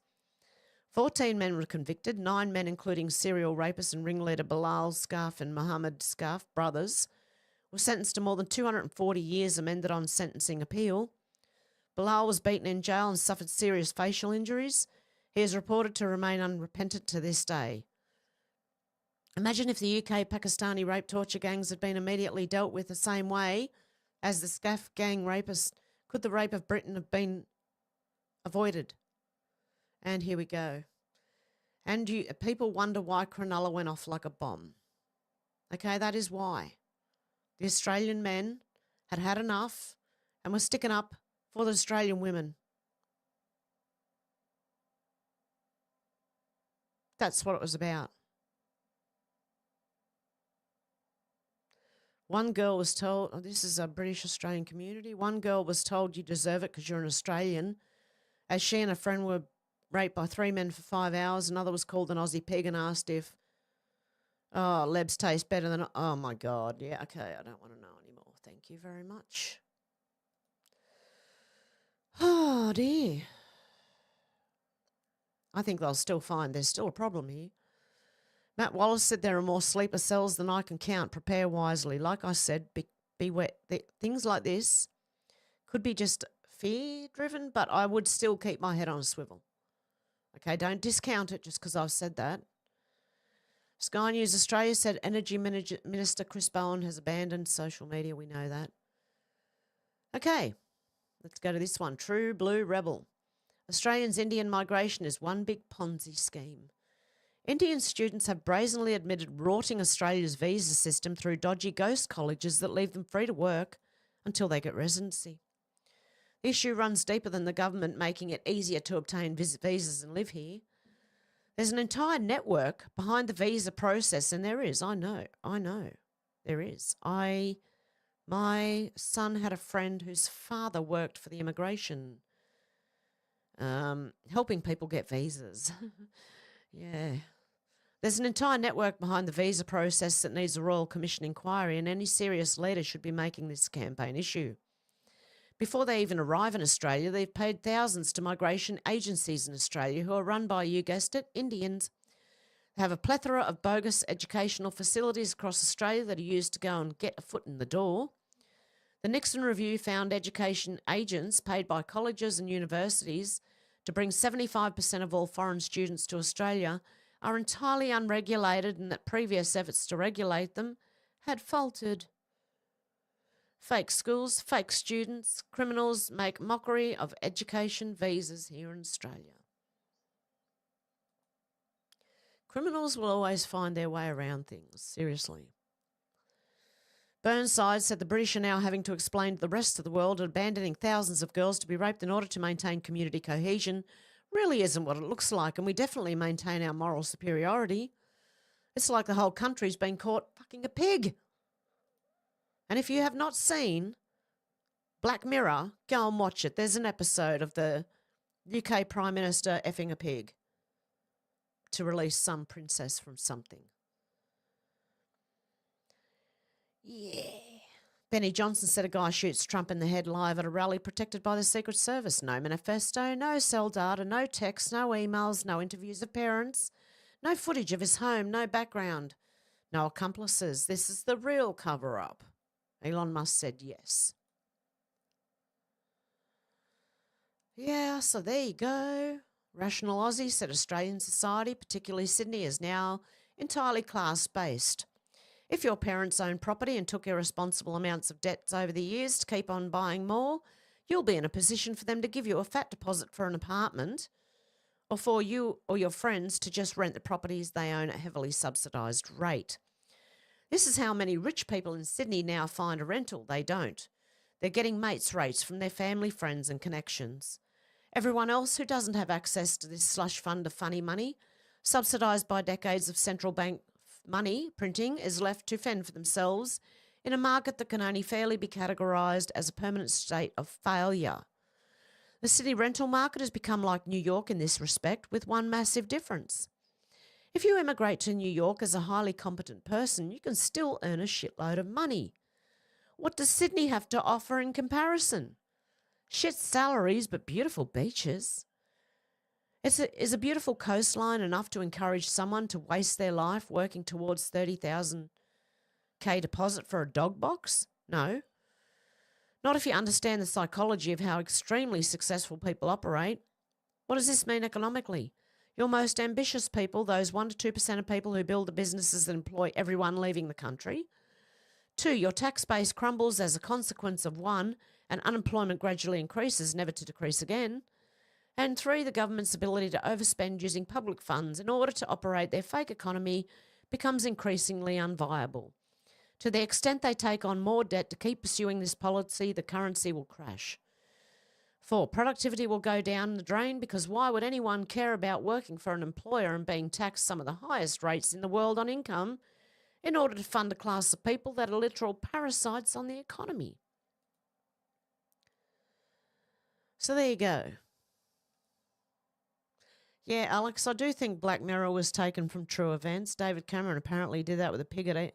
14 men were convicted, 9 men, including serial rapist and ringleader Bilal Scarf and Mohammed Scarf, brothers, were sentenced to more than 240 years amended on sentencing appeal. Bilal was beaten in jail and suffered serious facial injuries. He is reported to remain unrepentant to this day. Imagine if the UK Pakistani rape torture gangs had been immediately dealt with the same way as the Scaff gang rapist. Could the rape of Britain have been avoided? And here we go. And people wonder why Cronulla went off like a bomb. Okay, that is why. The Australian men had had enough and were sticking up for the Australian women. That's what it was about. One girl was told, this is a British Australian community, one girl was told you deserve it because you're an Australian, as she and a friend were raped by 3 men for 5 hours. Another was called an Aussie pig and asked if Oh, Lebs taste better than... Oh, my God. Yeah, okay, I don't want to know anymore. Thank you very much. Oh, dear. I think they'll still find there's still a problem here. Matt Wallace said there are more sleeper cells than I can count. Prepare wisely. Like I said, beware. Things like this could be just fear-driven, but I would still keep my head on a swivel. Okay, don't discount it just because I've said that. Sky News Australia said Energy Minister Chris Bowen has abandoned social media. We know that. Okay, let's go to this one. True Blue Rebel. Australians' Indian migration is one big Ponzi scheme. Indian students have brazenly admitted rorting Australia's visa system through dodgy ghost colleges that leave them free to work until they get residency. The issue runs deeper than the government making it easier to obtain visas and live here. There's an entire network behind the visa process, and there is, I know, there is. My son had a friend whose father worked for the immigration, helping people get visas. Yeah. There's an entire network behind the visa process that needs a Royal Commission inquiry, and any serious leader should be making this campaign issue. Before they even arrive in Australia, they've paid thousands to migration agencies in Australia who are run by, you guessed it, Indians. They have a plethora of bogus educational facilities across Australia that are used to go and get a foot in the door. The Nixon Review found education agents paid by colleges and universities to bring 75% of all foreign students to Australia are entirely unregulated, and that previous efforts to regulate them had faltered. Fake schools, fake students, criminals make mockery of education visas here in Australia. Criminals will always find their way around things, seriously. Burnside said the British are now having to explain to the rest of the world that abandoning thousands of girls to be raped in order to maintain community cohesion really isn't what it looks like, and we definitely maintain our moral superiority. It's like the whole country's been caught fucking a pig. And if you have not seen Black Mirror, go and watch it. There's an episode of the UK Prime Minister effing a pig to release some princess from something. Yeah. Benny Johnson said a guy shoots Trump in the head live at a rally protected by the Secret Service. No manifesto, no cell data, no texts, no emails, no interviews of parents, no footage of his home, no background, no accomplices. This is the real cover-up. Elon Musk said yes. Yeah, so there you go. Rational Aussie said Australian society, particularly Sydney, is now entirely class-based. If your parents own property and took irresponsible amounts of debts over the years to keep on buying more, you'll be in a position for them to give you a fat deposit for an apartment, or for you or your friends to just rent the properties they own at a heavily subsidised rate. This is how many rich people in Sydney now find a rental. They don't. They're getting mates rates from their family, friends and connections. Everyone else who doesn't have access to this slush fund of funny money, subsidised by decades of central bank money printing, is left to fend for themselves in a market that can only fairly be categorised as a permanent state of failure. The city rental market has become like New York in this respect, with one massive difference. If you emigrate to New York as a highly competent person, you can still earn a shitload of money. What does Sydney have to offer in comparison? Shit salaries, but beautiful beaches. Is a beautiful coastline enough to encourage someone to waste their life working towards $30,000 deposit for a dog box? No. Not if you understand the psychology of how extremely successful people operate. What does this mean economically? Your most ambitious people, those 1 to 2% of people who build the businesses that employ everyone leaving the country. 2, your tax base crumbles as a consequence of 1, and unemployment gradually increases, never to decrease again. And 3, the government's ability to overspend using public funds in order to operate their fake economy becomes increasingly unviable. To the extent they take on more debt to keep pursuing this policy, the currency will crash. 4, productivity will go down the drain, because why would anyone care about working for an employer and being taxed some of the highest rates in the world on income in order to fund a class of people that are literal parasites on the economy? So there you go. Yeah, Alex, I do think Black Mirror was taken from true events. David Cameron apparently did that with a pig at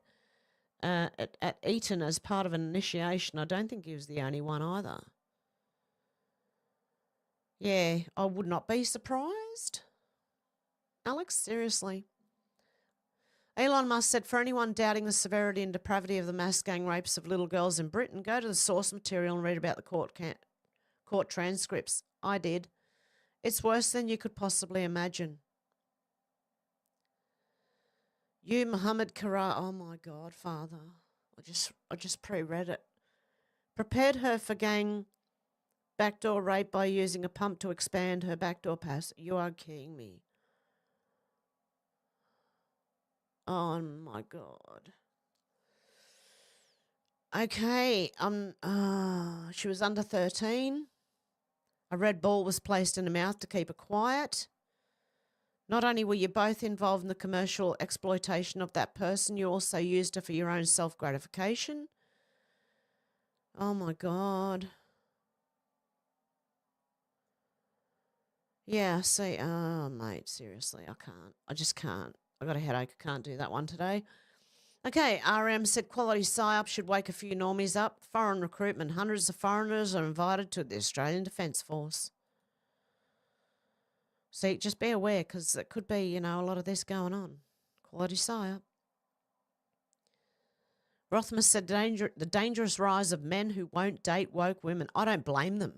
Eton as part of an initiation. I don't think he was the only one either. Yeah, I would not be surprised. Alex, seriously. Elon Musk said, for anyone doubting the severity and depravity of the mass gang rapes of little girls in Britain, go to the source material and read about the court transcripts. I did. It's worse than you could possibly imagine. You, Muhammad Kara, oh my God, Father. I just pre-read it. Prepared her for gang backdoor rape by using a pump to expand her backdoor pass. You are kidding me. Oh my God. Okay, she was under 13. A red ball was placed in her mouth to keep her quiet. Not only were you both involved in the commercial exploitation of that person, you also used her for your own self-gratification. Oh my God. Yeah, see, oh mate, seriously, I can't. I just can't. I got a headache. I can't do that one today. Okay, RM said quality PSYOP should wake a few normies up. Foreign recruitment. Hundreds of foreigners are invited to the Australian Defence Force. See, just be aware because it could be, a lot of this going on. Quality PSYOP. Rothman said the dangerous rise of men who won't date woke women. I don't blame them.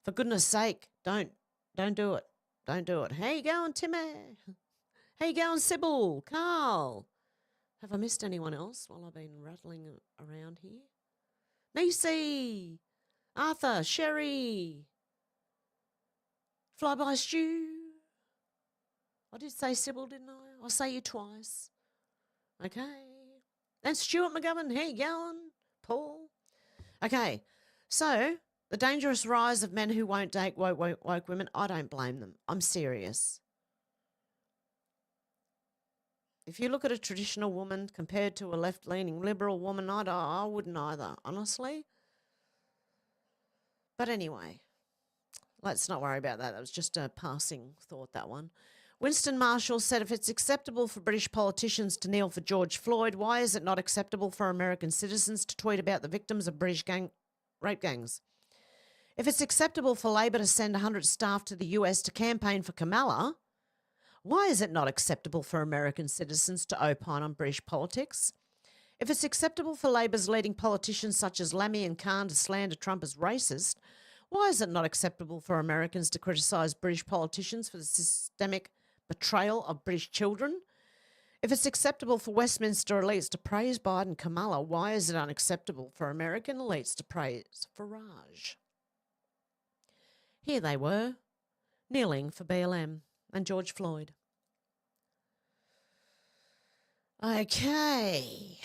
For goodness sake, don't do it. Don't do it. How you going, Timmy? How you going, Sybil? Carl? Have I missed anyone else while I've been rattling around here? Macy, Arthur, Sherry, Flyby Stew. I did say Sybil, didn't I? I'll say you twice. Okay. And Stuart McGovern, how you going? Paul. Okay, so the dangerous rise of men who won't date woke women, I don't blame them. I'm serious. If you look at a traditional woman compared to a left-leaning liberal woman, I wouldn't either, honestly. But anyway, let's not worry about that. That was just a passing thought, that one. Winston Marshall said, if it's acceptable for British politicians to kneel for George Floyd, why is it not acceptable for American citizens to tweet about the victims of British rape gangs? If it's acceptable for Labor to send 100 staff to the US to campaign for Kamala, why is it not acceptable for American citizens to opine on British politics? If it's acceptable for Labor's leading politicians such as Lammy and Khan to slander Trump as racist, why is it not acceptable for Americans to criticise British politicians for the systemic betrayal of British children? If it's acceptable for Westminster elites to praise Biden Kamala, why is it unacceptable for American elites to praise Farage? Here they were, kneeling for BLM and George Floyd. Okay.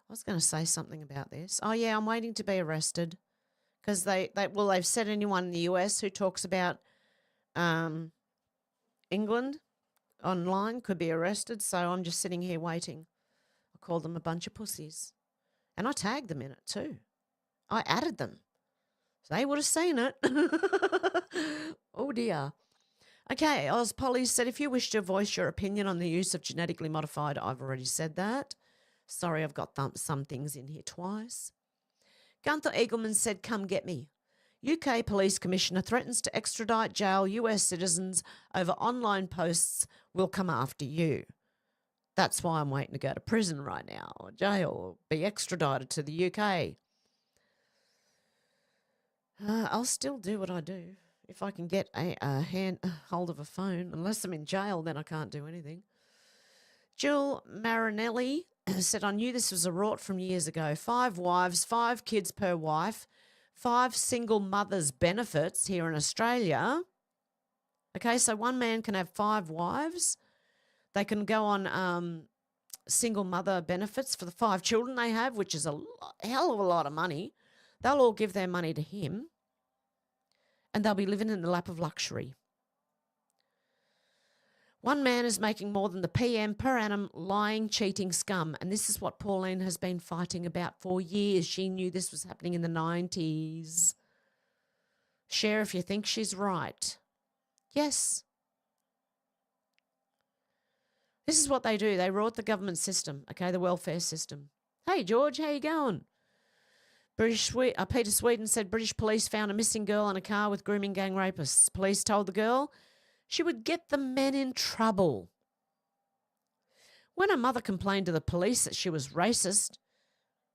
I was going to say something about this. Oh, yeah, I'm waiting to be arrested because they've said anyone in the US who talks about England online could be arrested, so I'm just sitting here waiting. I called them a bunch of pussies. And I tagged them in it too. I added them. So they would have seen it. Oh, dear. Okay, Oz Polly said, if you wish to voice your opinion on the use of genetically modified, I've already said that. Sorry, I've got some things in here twice. Gunther Eagleman said, come get me. UK Police Commissioner threatens to extradite jail US citizens over online posts will come after you. That's why I'm waiting to go to prison right now, or jail, or be extradited to the UK. I'll still do what I do. If I can get a hold of a phone, unless I'm in jail, then I can't do anything. Jill Marinelli said, I knew this was a rort from years ago. 5 wives, 5 kids per wife, 5 single mothers benefits here in Australia. Okay, so one man can have 5 wives. They can go on single mother benefits for the 5 children they have, which is a hell of a lot of money. They'll all give their money to him. And they'll be living in the lap of luxury. One man is making more than the PM per annum, lying, cheating scum. And this is what Pauline has been fighting about for years. She knew this was happening in the 90s. Share if you think she's right. Yes. This is what they do. They rort the government system, okay, the welfare system. Hey, George, how you going? Peter Sweden said British police found a missing girl in a car with grooming gang rapists. Police told the girl she would get the men in trouble. When her mother complained to the police that she was racist,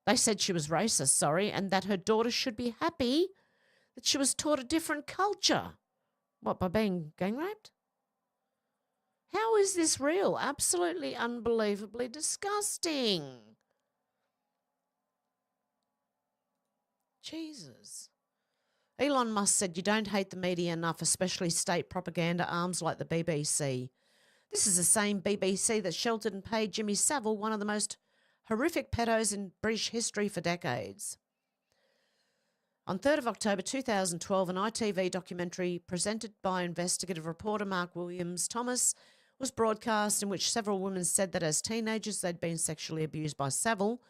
they said she was racist, and that her daughter should be happy that she was taught a different culture. What, by being gang raped? How is this real? Absolutely unbelievably disgusting. Jesus. Elon Musk said you don't hate the media enough, especially state propaganda arms like the BBC. This is the same BBC that sheltered and paid Jimmy Savile, one of the most horrific pedos in British history for decades. On 3rd of October 2012, an ITV documentary presented by investigative reporter Mark Williams-Thomas was broadcast, in which several women said that as teenagers they'd been sexually abused by Savile.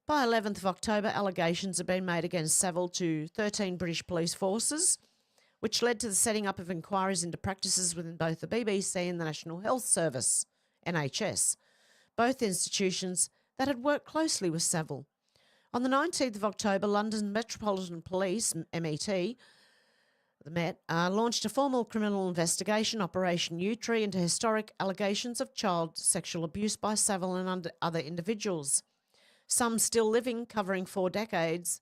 By 11th of October, allegations had been made against Savile to 13 British police forces, which led to the setting up of inquiries into practices within both the BBC and the National Health Service, NHS, both institutions that had worked closely with Savile. On the 19th of October, London Metropolitan Police, MET, the Met, launched a formal criminal investigation, Operation Yewtree, into historic allegations of child sexual abuse by Savile and other individuals, some still living, covering 4 decades.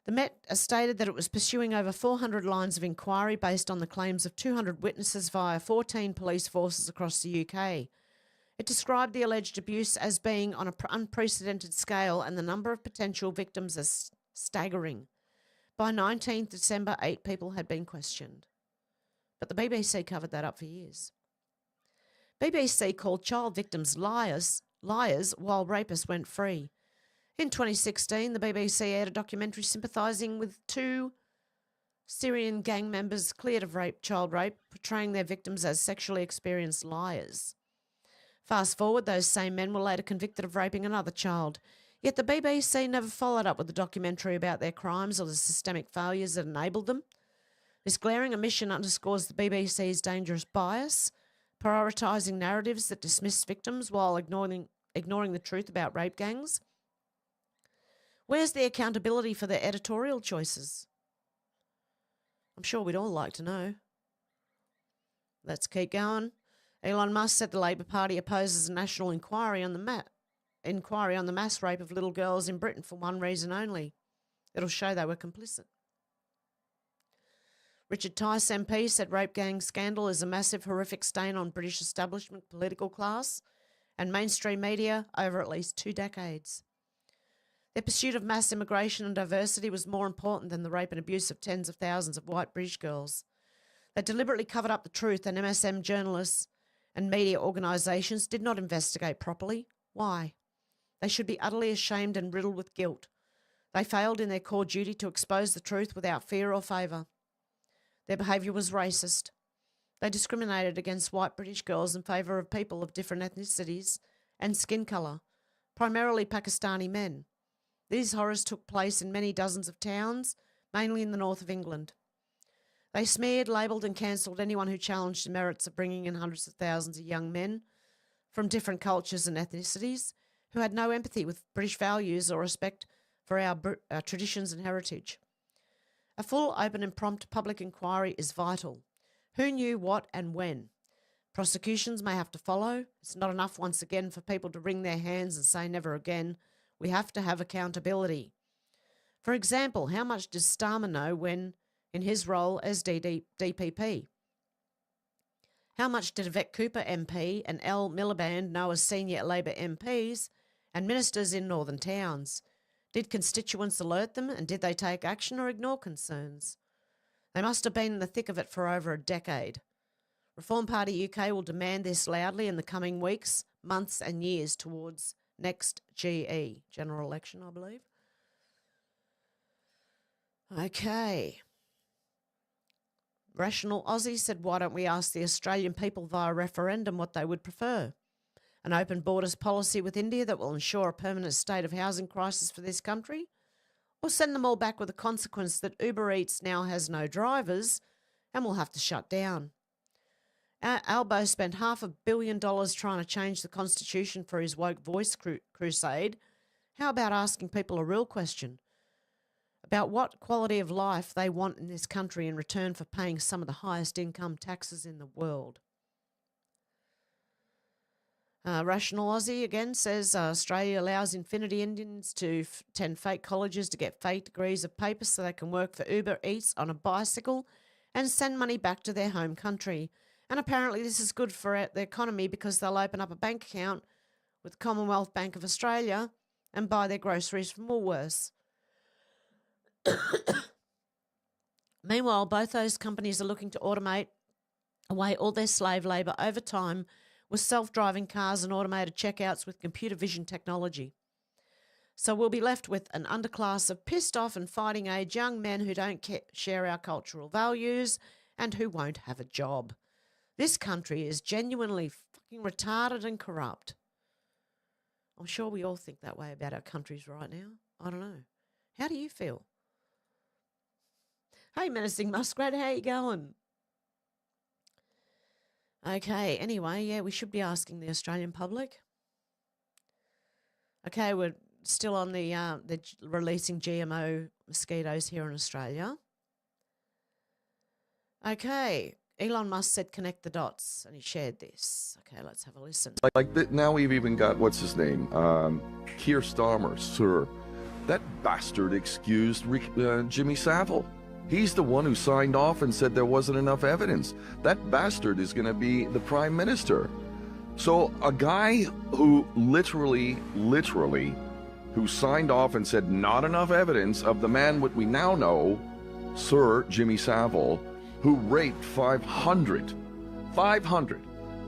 The Met stated that it was pursuing over 400 lines of inquiry based on the claims of 200 witnesses via 14 police forces across the UK. It described the alleged abuse as being on an unprecedented scale and the number of potential victims as staggering. By 19th December, 8 people had been questioned. But the BBC covered that up for years. BBC called child victims liars while rapists went free. In 2016, the BBC aired a documentary sympathising with 2 Syrian gang members cleared of child rape, portraying their victims as sexually experienced liars. Fast forward, those same men were later convicted of raping another child. Yet the BBC never followed up with a documentary about their crimes or the systemic failures that enabled them. This glaring omission underscores the BBC's dangerous bias, prioritising narratives that dismiss victims while ignoring the truth about rape gangs. Where's the accountability for their editorial choices? I'm sure we'd all like to know. Let's keep going. Elon Musk said the Labor Party opposes a national inquiry on the mass rape of little girls in Britain for one reason only. It'll show they were complicit. Richard Tice MP said rape gang scandal is a massive, horrific stain on British establishment, political class and mainstream media over at least 2 decades. Their pursuit of mass immigration and diversity was more important than the rape and abuse of tens of thousands of white British girls. They deliberately covered up the truth, and MSM journalists and media organisations did not investigate properly. Why? They should be utterly ashamed and riddled with guilt. They failed in their core duty to expose the truth without fear or favour. Their behaviour was racist. They discriminated against white British girls in favour of people of different ethnicities and skin colour, primarily Pakistani men. These horrors took place in many dozens of towns, mainly in the north of England. They smeared, labelled and cancelled anyone who challenged the merits of bringing in hundreds of thousands of young men from different cultures and ethnicities who had no empathy with British values or respect for our traditions and heritage. A full, open and prompt public inquiry is vital. Who knew what and when? Prosecutions may have to follow. It's not enough, once again, for people to wring their hands and say never again. We have to have accountability. For example, how much does Starmer know when in his role as DPP? How much did Yvette Cooper MP and Elle Miliband know as senior Labor MPs and ministers in northern towns? Did constituents alert them, and did they take action or ignore concerns? They must have been in the thick of it for over a decade. Reform Party UK will demand this loudly in the coming weeks, months and years towards next GE, general election, I believe. Okay. Rational Aussie said, why don't we ask the Australian people via referendum what they would prefer? An open borders policy with India that will ensure a permanent state of housing crisis for this country? Or send them all back with the consequence that Uber Eats now has no drivers and will have to shut down? Albo spent $500 million trying to change the Constitution for his woke voice crusade. How about asking people a real question about what quality of life they want in this country in return for paying some of the highest income taxes in the world? Rational Aussie again says Australia allows Infinity Indians to attend fake colleges to get fake degrees of paper so they can work for Uber Eats on a bicycle and send money back to their home country. And apparently this is good for the economy because they'll open up a bank account with the Commonwealth Bank of Australia and buy their groceries from Woolworths. Meanwhile, both those companies are looking to automate away all their slave labour over time with self-driving cars and automated checkouts with computer vision technology. So we'll be left with an underclass of pissed off and fighting age young men who don't share our cultural values and who won't have a job. This country is genuinely fucking retarded and corrupt. I'm sure we all think that way about our countries right now. I don't know. How do you feel? Hey, Menacing Muskrat, how you going? Okay, anyway, yeah, we should be asking the Australian public. Okay, we're still on the releasing GMO mosquitoes here in Australia. Okay, Elon Musk said connect the dots, and he shared this. Okay, let's have a listen. Now we've even got, what's his name? Keir Starmer, sir. That bastard excused Jimmy Savile. He's the one who signed off and said there wasn't enough evidence. That bastard is going to be the prime minister. So a guy who literally, who signed off and said not enough evidence of the man what we now know, Sir Jimmy Savile, who raped 500,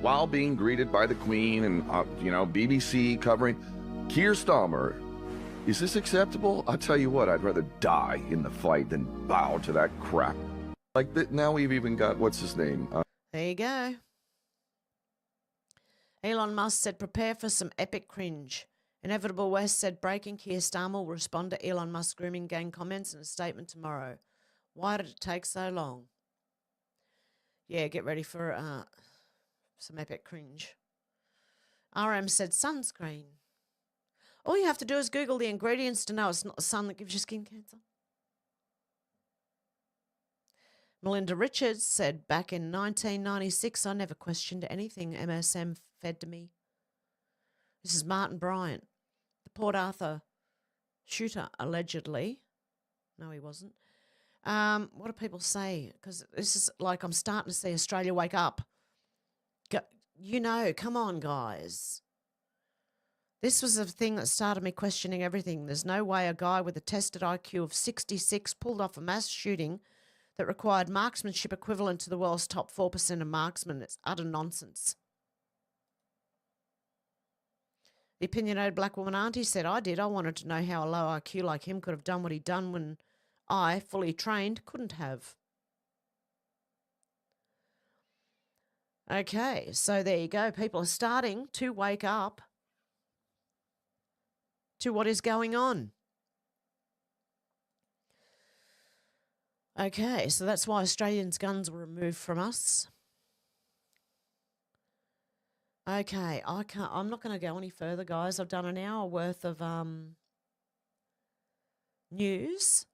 while being greeted by the Queen and, BBC covering. Keir Starmer. Is this acceptable? I'll tell you what, I'd rather die in the fight than bow to that crap. Now we've even got, what's his name? There you go. Elon Musk said prepare for some epic cringe. Inevitable West said breaking Keir Starmer will respond to Elon Musk grooming gang comments in a statement tomorrow. Why did it take so long? Yeah, get ready for some epic cringe. RM said sunscreen. All you have to do is Google the ingredients to know it's not the sun that gives you skin cancer. Melinda Richards said, back in 1996, I never questioned anything MSM fed to me. This is Martin Bryant, the Port Arthur shooter, allegedly. No, he wasn't. What do people say? Because this is like I'm starting to see Australia wake up. Come on, guys. This was the thing that started me questioning everything. There's no way a guy with a tested IQ of 66 pulled off a mass shooting that required marksmanship equivalent to the world's top 4% of marksmen. It's utter nonsense. The opinionated black woman auntie said, I did. I wanted to know how a low IQ like him could have done what he'd done when I, fully trained, couldn't have. Okay, so there you go. People are starting to wake up to what is going on. Okay, so that's why Australians' guns were removed from us. Okay, I'm not going to go any further, guys. I've done an hour worth of news.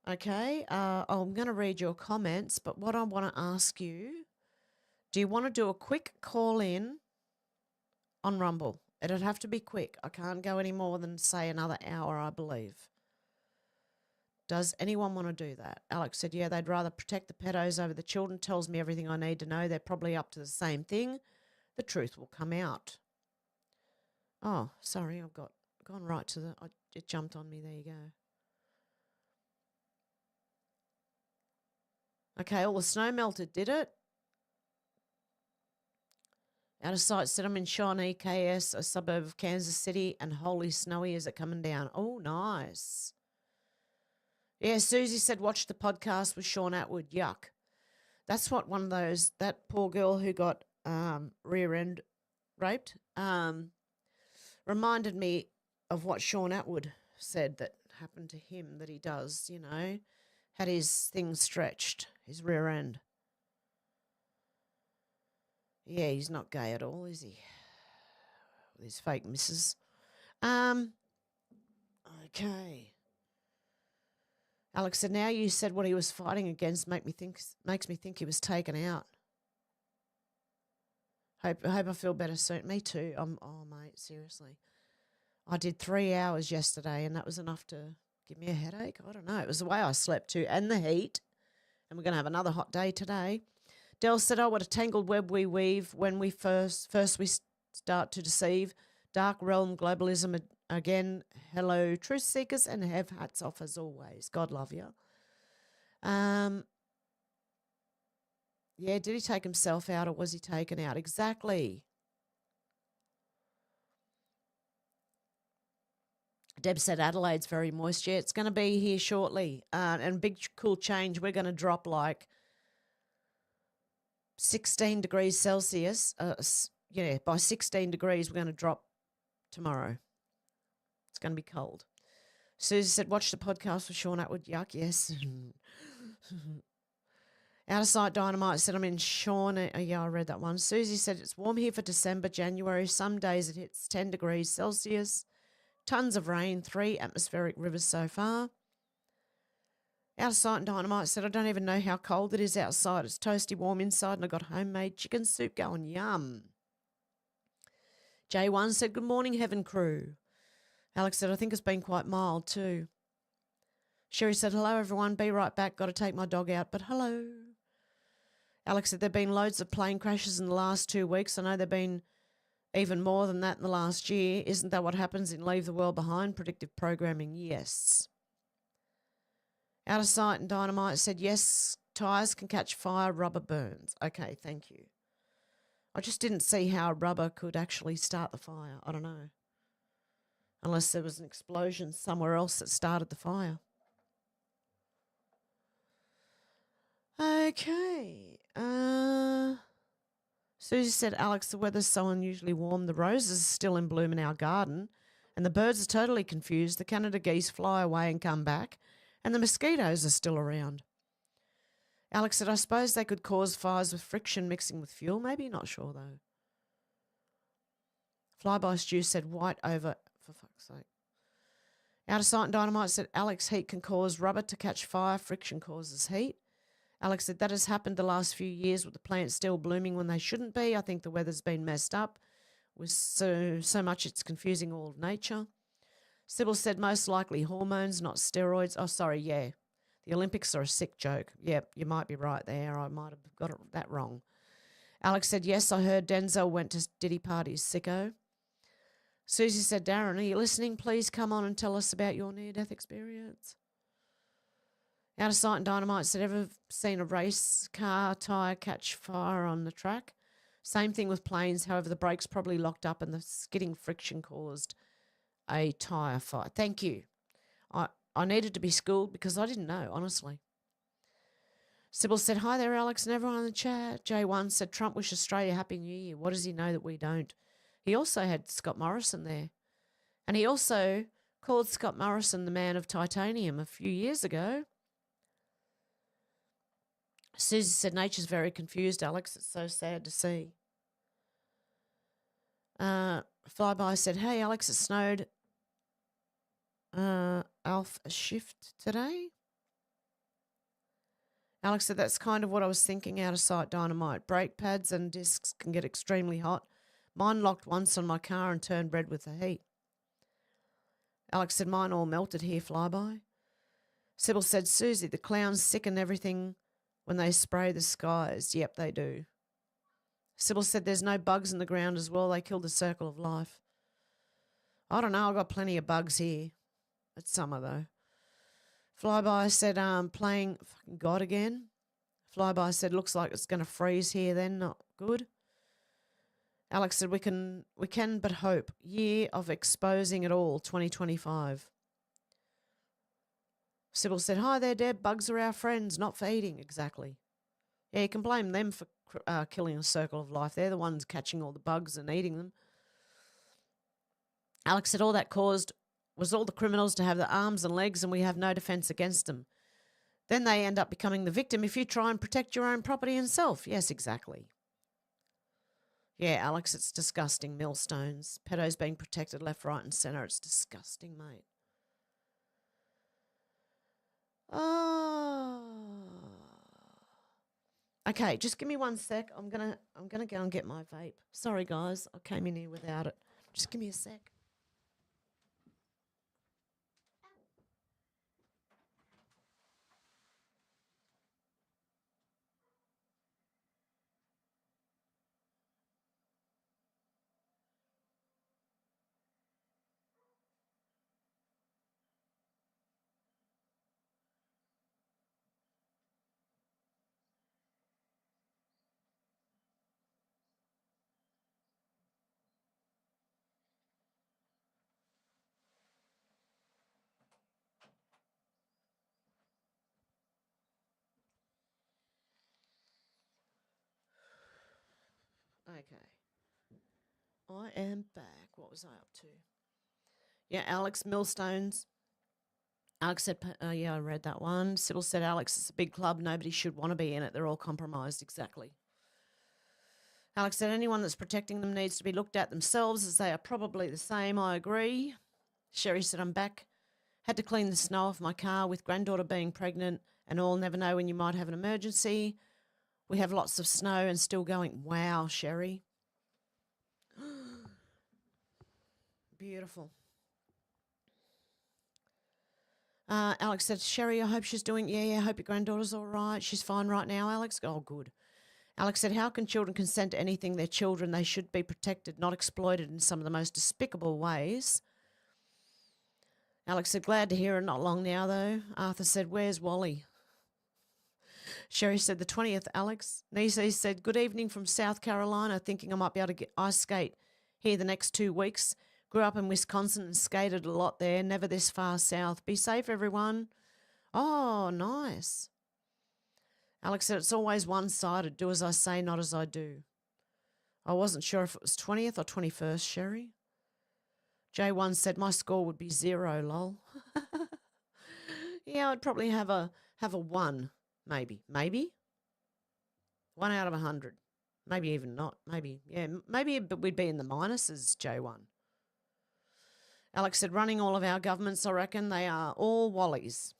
Okay, I'm going to read your comments, but what I want to ask you, do you want to do a quick call in on Rumble? It'd have to be quick. I can't go any more than, say, another hour, I believe. Does anyone want to do that? Alex said, yeah, they'd rather protect the pedos over the children. Tells me everything I need to know. They're probably up to the same thing. The truth will come out. Oh, sorry, I've gone right to it jumped on me. There you go. Okay, all the snow melted, did it? Out of sight said I'm in Shawnee, KS, a suburb of Kansas City, and holy snowy is it coming down. Oh, nice. Yeah, Susie said watch the podcast with Sean Atwood. Yuck. That's what one of those, that poor girl who got rear end raped, reminded me of what Sean Atwood said that happened to him, that he does, had his thing stretched, his rear end. Yeah, he's not gay at all, is he? With his fake missus. Okay. Alex said, now you said what he was fighting against makes me think he was taken out. Hope I feel better soon. Me too. Oh, mate, seriously. I did 3 hours yesterday and that was enough to give me a headache. I don't know. It was the way I slept too and the heat. And we're going to have another hot day today. Del said, oh, what a tangled web we weave when we first we start to deceive. Dark realm globalism again. Hello, truth seekers, and have hats off as always. God love you. Yeah, did he take himself out or was he taken out? Exactly. Deb said Adelaide's very moist. Yeah, it's going to be here shortly. And big cool change. We're going to drop like 16 degrees Celsius. By 16 degrees, we're going to drop tomorrow. It's going to be cold. Susie said, watch the podcast with Sean Atwood. Yuck, yes. Out of Sight Dynamite said, I'm in Sean. Yeah, I read that one. Susie said, it's warm here for December, January. Some days it hits 10 degrees Celsius. Tons of rain, 3 atmospheric rivers so far. Out of Sight and Dynamite said, I don't even know how cold it is outside. It's toasty warm inside and I got homemade chicken soup going. Yum. J1 said, good morning, Heaven Crew. Alex said, I think it's been quite mild too. Sherry said, hello, everyone. Be right back. Got to take my dog out, but hello. Alex said, there have been loads of plane crashes in the last 2 weeks. I know there have been even more than that in the last year. Isn't that what happens in Leave the World Behind? Predictive programming, yes. Out of Sight and Dynamite said, yes, tyres can catch fire, rubber burns. Okay, thank you. I just didn't see how rubber could actually start the fire. I don't know. Unless there was an explosion somewhere else that started the fire. Okay. Susie said, Alex, the weather's so unusually warm. The roses are still in bloom in our garden and the birds are totally confused. The Canada geese fly away and come back and the mosquitoes are still around. Alex said, I suppose they could cause fires with friction mixing with fuel. Maybe, not sure though. Flyby Stew said, white over, for fuck's sake. Out of Sight and Dynamite said, Alex, heat can cause rubber to catch fire. Friction causes heat. Alex said, that has happened the last few years with the plants still blooming when they shouldn't be. I think the weather's been messed up with so much it's confusing all of nature. Sybil said, most likely hormones, not steroids. Oh, sorry, yeah. The Olympics are a sick joke. Yep, you might be right there. I might have got that wrong. Alex said, yes, I heard Denzel went to Diddy parties, sicko. Susie said, Darren, are you listening? Please come on and tell us about your near-death experience. Out of Sight and Dynamite said, ever seen a race car tyre catch fire on the track? Same thing with planes. However, the brakes probably locked up and the skidding friction caused a tyre fire. Thank you. I needed to be schooled because I didn't know, honestly. Sybil said, hi there, Alex, and everyone in the chat. J1 said, Trump wished Australia Happy New Year. What does he know that we don't? He also had Scott Morrison there. And he also called Scott Morrison the man of titanium a few years ago. Susie said, nature's very confused, Alex. It's so sad to see. Flyby said, hey, Alex, it snowed Alpha shift today. Alex said, that's kind of what I was thinking. Out of Sight Dynamite. Brake pads and discs can get extremely hot. Mine locked once on my car and turned red with the heat. Alex said, mine all melted here, Flyby. Sybil said, Susie, the clowns sicken everything when they spray the skies. Yep, they do. Sybil said, there's no bugs in the ground as well. They killed the circle of life. I don't know. I've got plenty of bugs here. It's summer, though. Flyby said, playing fucking God again. Flyby said, looks like it's going to freeze here then. Not good. Alex said, we can but hope. Year of exposing it all, 2025. Sybil said, hi there, Deb. Bugs are our friends, not for eating. Exactly. Yeah, you can blame them for killing a circle of life. They're the ones catching all the bugs and eating them. Alex said, all that caused was all the criminals to have the arms and legs and we have no defence against them. Then they end up becoming the victim if you try and protect your own property and self. Yes, exactly. Yeah, Alex, it's disgusting. Millstones. Pedos being protected left, right and centre. It's disgusting, mate. Oh. Okay, just give me 1 sec. I'm gonna go and get my vape. Sorry guys, I came in here without it. Just give me a sec. Okay. I am back. What was I up to? Yeah, Alex, millstones. Alex said, yeah, I read that one. Sybil said, Alex, it's a big club. Nobody should want to be in it. They're all compromised. Exactly. Alex said, anyone that's protecting them needs to be looked at themselves as they are probably the same. I agree. Sherry said, I'm back. Had to clean the snow off my car with granddaughter being pregnant and all. Never know when you might have an emergency. We have lots of snow and still going. Wow, Sherry. Beautiful. Alex said, Sherry, I hope she's doing, yeah, I hope your granddaughter's all right. She's fine right now, Alex. Oh, good. Alex said, how can children consent to anything? They're children. They should be protected, not exploited in some of the most despicable ways. Alex said, glad to hear it. Not long now, though. Arthur said, where's Wally? Sherry said, the 20th, Alex. Nisi said, good evening from South Carolina, thinking I might be able to get ice skate here the next 2 weeks. Grew up in Wisconsin and skated a lot there, never this far south. Be safe, everyone. Oh, nice. Alex said, it's always one-sided. Do as I say, not as I do. I wasn't sure if it was 20th or 21st, Sherry. J1 said, my score would be 0, lol. Yeah, I'd probably have a 1, maybe. 1 out of 100. Maybe even not. Maybe we'd be in the minuses, J1. Alex said, running all of our governments, I reckon they are all Wallies.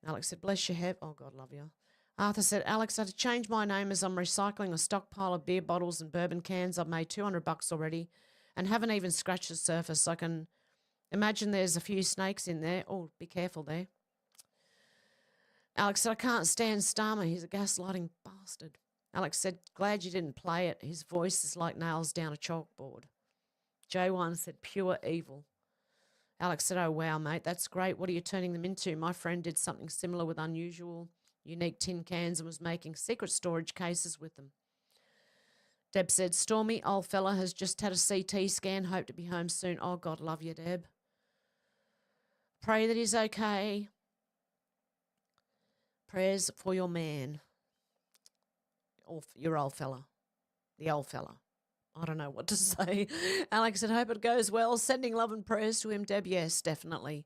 Alex said, bless you, Hev. Oh, God, love you. Arthur said, Alex, I had to change my name as I'm recycling a stockpile of beer bottles and bourbon cans. I've made $200 already and haven't even scratched the surface. I can imagine there's a few snakes in there. Oh, be careful there. Alex said, I can't stand Starmer. He's a gaslighting bastard. Alex said, glad you didn't play it. His voice is like nails down a chalkboard. J1 said, pure evil. Alex said, oh, wow, mate, that's great. What are you turning them into? My friend did something similar with unusual, unique tin cans and was making secret storage cases with them. Deb said, Stormy, old fella, has just had a CT scan. Hope to be home soon. Oh, God, love you, Deb. Pray that he's okay. Prayers for your man. Or your old fella. The old fella. I don't know what to say. Alex said, hope it goes well. Sending love and prayers to him, Deb. Yes, definitely.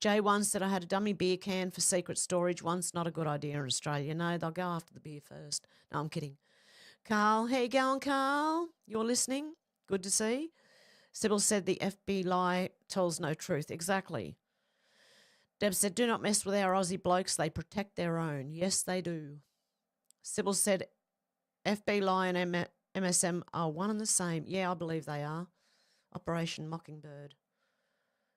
J1 said, I had a dummy beer can for secret storage once. Not a good idea in Australia. No, they'll go after the beer first. No, I'm kidding. Carl, how you going, Carl? You're listening? Good to see. Sybil said, the LBRY tells no truth. Exactly. Deb said, do not mess with our Aussie blokes. They protect their own. Yes, they do. Sybil said, LBRY and MSM are one and the same. Yeah, I believe they are. Operation Mockingbird.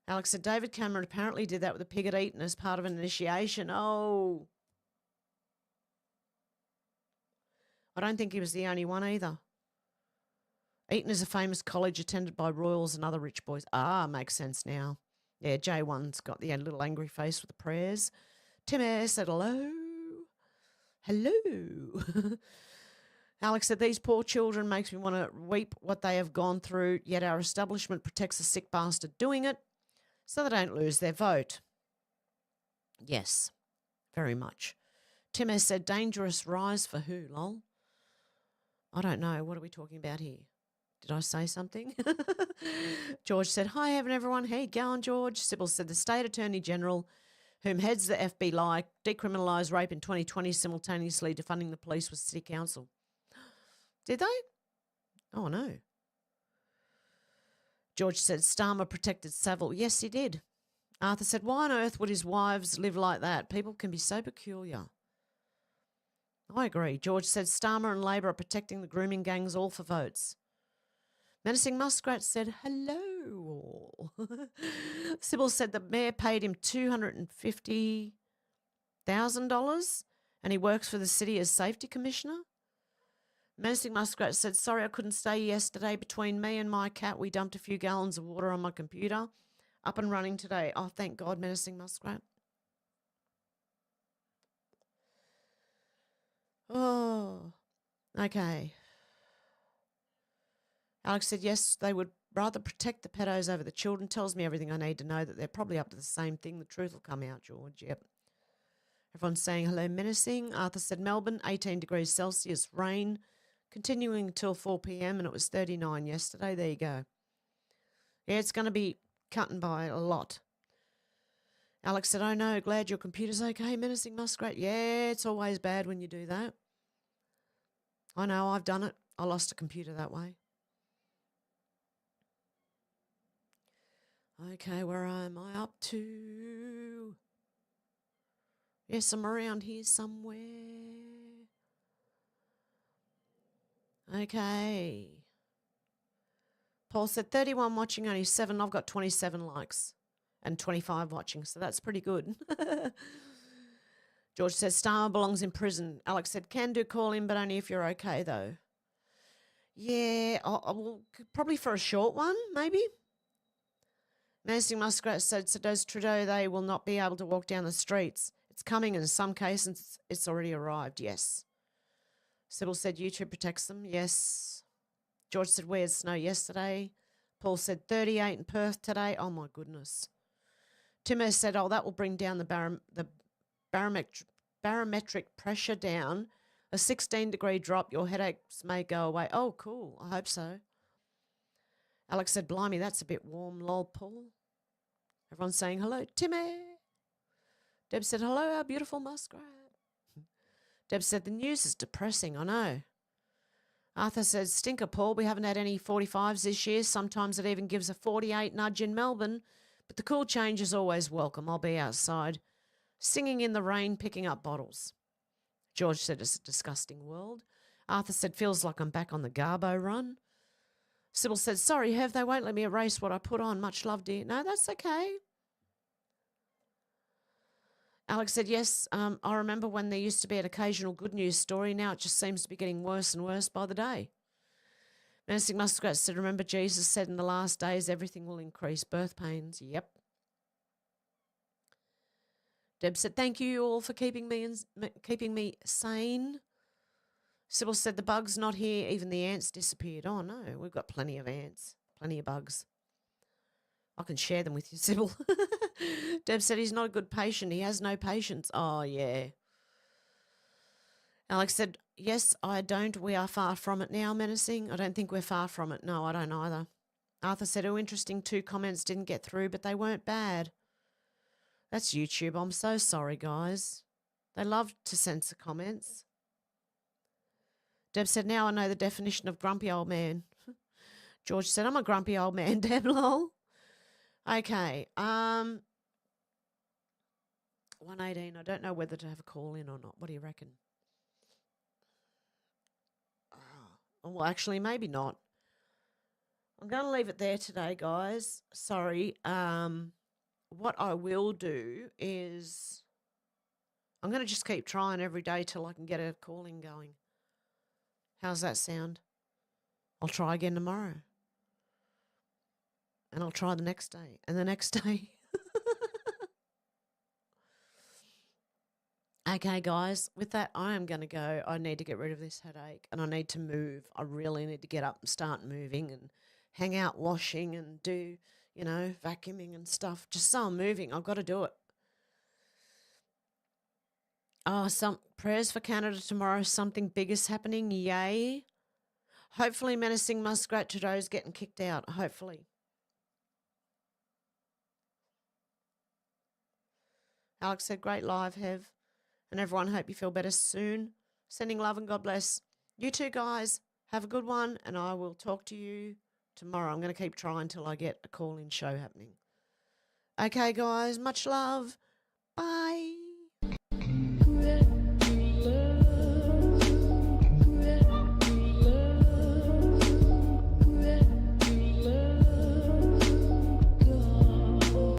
Alex said, David Cameron apparently did that with a pig at Eton as part of an initiation. Oh. I don't think he was the only one either. Eton is a famous college attended by royals and other rich boys. Ah, makes sense now. Yeah, J1's got the little angry face with the prayers. Tim Eyre said, hello. Hello. Alex said, these poor children makes me want to weep what they have gone through, yet our establishment protects the sick bastard doing it so they don't lose their vote. Yes, very much. Tim has said, dangerous rise for who, lol? I don't know. What are we talking about here? Did I say something? George said, hi, everyone. How you going, George? Sybil said, the State Attorney General, whom heads the LBRY, decriminalised rape in 2020, simultaneously defunding the police with City Council. Did they? Oh, no. George said Starmer protected Savile. Yes, he did. Arthur said, why on earth would his wives live like that? People can be so peculiar. I agree. George said Starmer and Labor are protecting the grooming gangs all for votes. Menacing Muskrat said, hello all. Sybil said the mayor paid him $250,000 and he works for the city as safety commissioner. Menacing Muskrat said, sorry I couldn't stay yesterday. Between me and my cat, we dumped a few gallons of water on my computer. Up and running today. Oh, thank God, Menacing Muskrat. Oh, okay. Alex said, yes, they would rather protect the pedos over the children. Tells me everything I need to know that they're probably up to the same thing. The truth will come out, George. Yep. Everyone's saying hello, Menacing. Arthur said, Melbourne, 18 degrees Celsius, rain, continuing until 4 p.m. and it was 39 yesterday. There you go. Yeah, it's going to be cutting by a lot. Alex said, oh no, glad your computer's okay, Menacing Muskrat. Yeah, it's always bad when you do that. I know, I've done it. I lost a computer that way. Okay, where am I up to? Yes, I'm around here somewhere. Okay. Paul said 31 watching, only 7. I've got 27 likes and 25 watching, so that's pretty good. George says Starmer belongs in prison. Alex said can do call in, but only if you're okay, though. Yeah, I'll probably for a short one, maybe. Menacing Muskrat said, so does Trudeau, they will not be able to walk down the streets. It's coming, and in some cases, it's already arrived, yes. Sybil said YouTube protects them, yes. George said, we had snow yesterday. Paul said 38 in Perth today. Oh, my goodness. Timo said, oh, that will bring down the barometric pressure down. A 16-degree drop, your headaches may go away. Oh, cool. I hope so. Alex said, blimey, that's a bit warm, lol, Paul. Everyone's saying hello, Timmy. Deb said, hello, our beautiful muskrat. Deb said, the news is depressing, I know. Arthur said, stinker, Paul, we haven't had any 45s this year. Sometimes it even gives a 48 nudge in Melbourne. But the cool change is always welcome. I'll be outside, singing in the rain, picking up bottles. George said, it's a disgusting world. Arthur said, feels like I'm back on the Garbo run. Sybil said, sorry, Hev, they won't let me erase what I put on. Much love, dear. No, that's okay. Alex said, yes, I remember when there used to be an occasional good news story. Now it just seems to be getting worse and worse by the day. Menacing Muskrat said, remember Jesus said in the last days everything will increase. Birth pains. Yep. Deb said, thank you all for keeping me sane. Sybil said, the bug's not here. Even the ants disappeared. Oh, no, we've got plenty of ants, plenty of bugs. I can share them with you, Sybil. Deb said, he's not a good patient. He has no patience. Oh, yeah. Alex said, yes, I don't. We are far from it now, Menacing. I don't think we're far from it. No, I don't either. Arthur said, oh, interesting. 2 comments didn't get through, but they weren't bad. That's YouTube. I'm so sorry, guys. They love to censor comments. Deb said, now I know the definition of grumpy old man. George said, I'm a grumpy old man, Deb, lol. Okay. 118. I don't know whether to have a call in or not. What do you reckon? Oh, well, actually, maybe not. I'm going to leave it there today, guys. Sorry. What I will do is I'm going to just keep trying every day till I can get a call-in going. How's that sound? I'll try again tomorrow. And I'll try the next day and the next day. Okay, guys, with that, I am going to go. I need to get rid of this headache and I need to move. I really need to get up and start moving and hang out washing and do, vacuuming and stuff. Just so I'm moving. I've got to do it. Oh, some prayers for Canada tomorrow. Something big is happening. Yay. Hopefully Menacing Muskrat Trudeau's getting kicked out. Hopefully. Alex said, great live, Hev. And everyone, hope you feel better soon. Sending love and God bless. You too, guys. Have a good one, and I will talk to you tomorrow. I'm going to keep trying till I get a call-in show happening. Okay, guys, much love.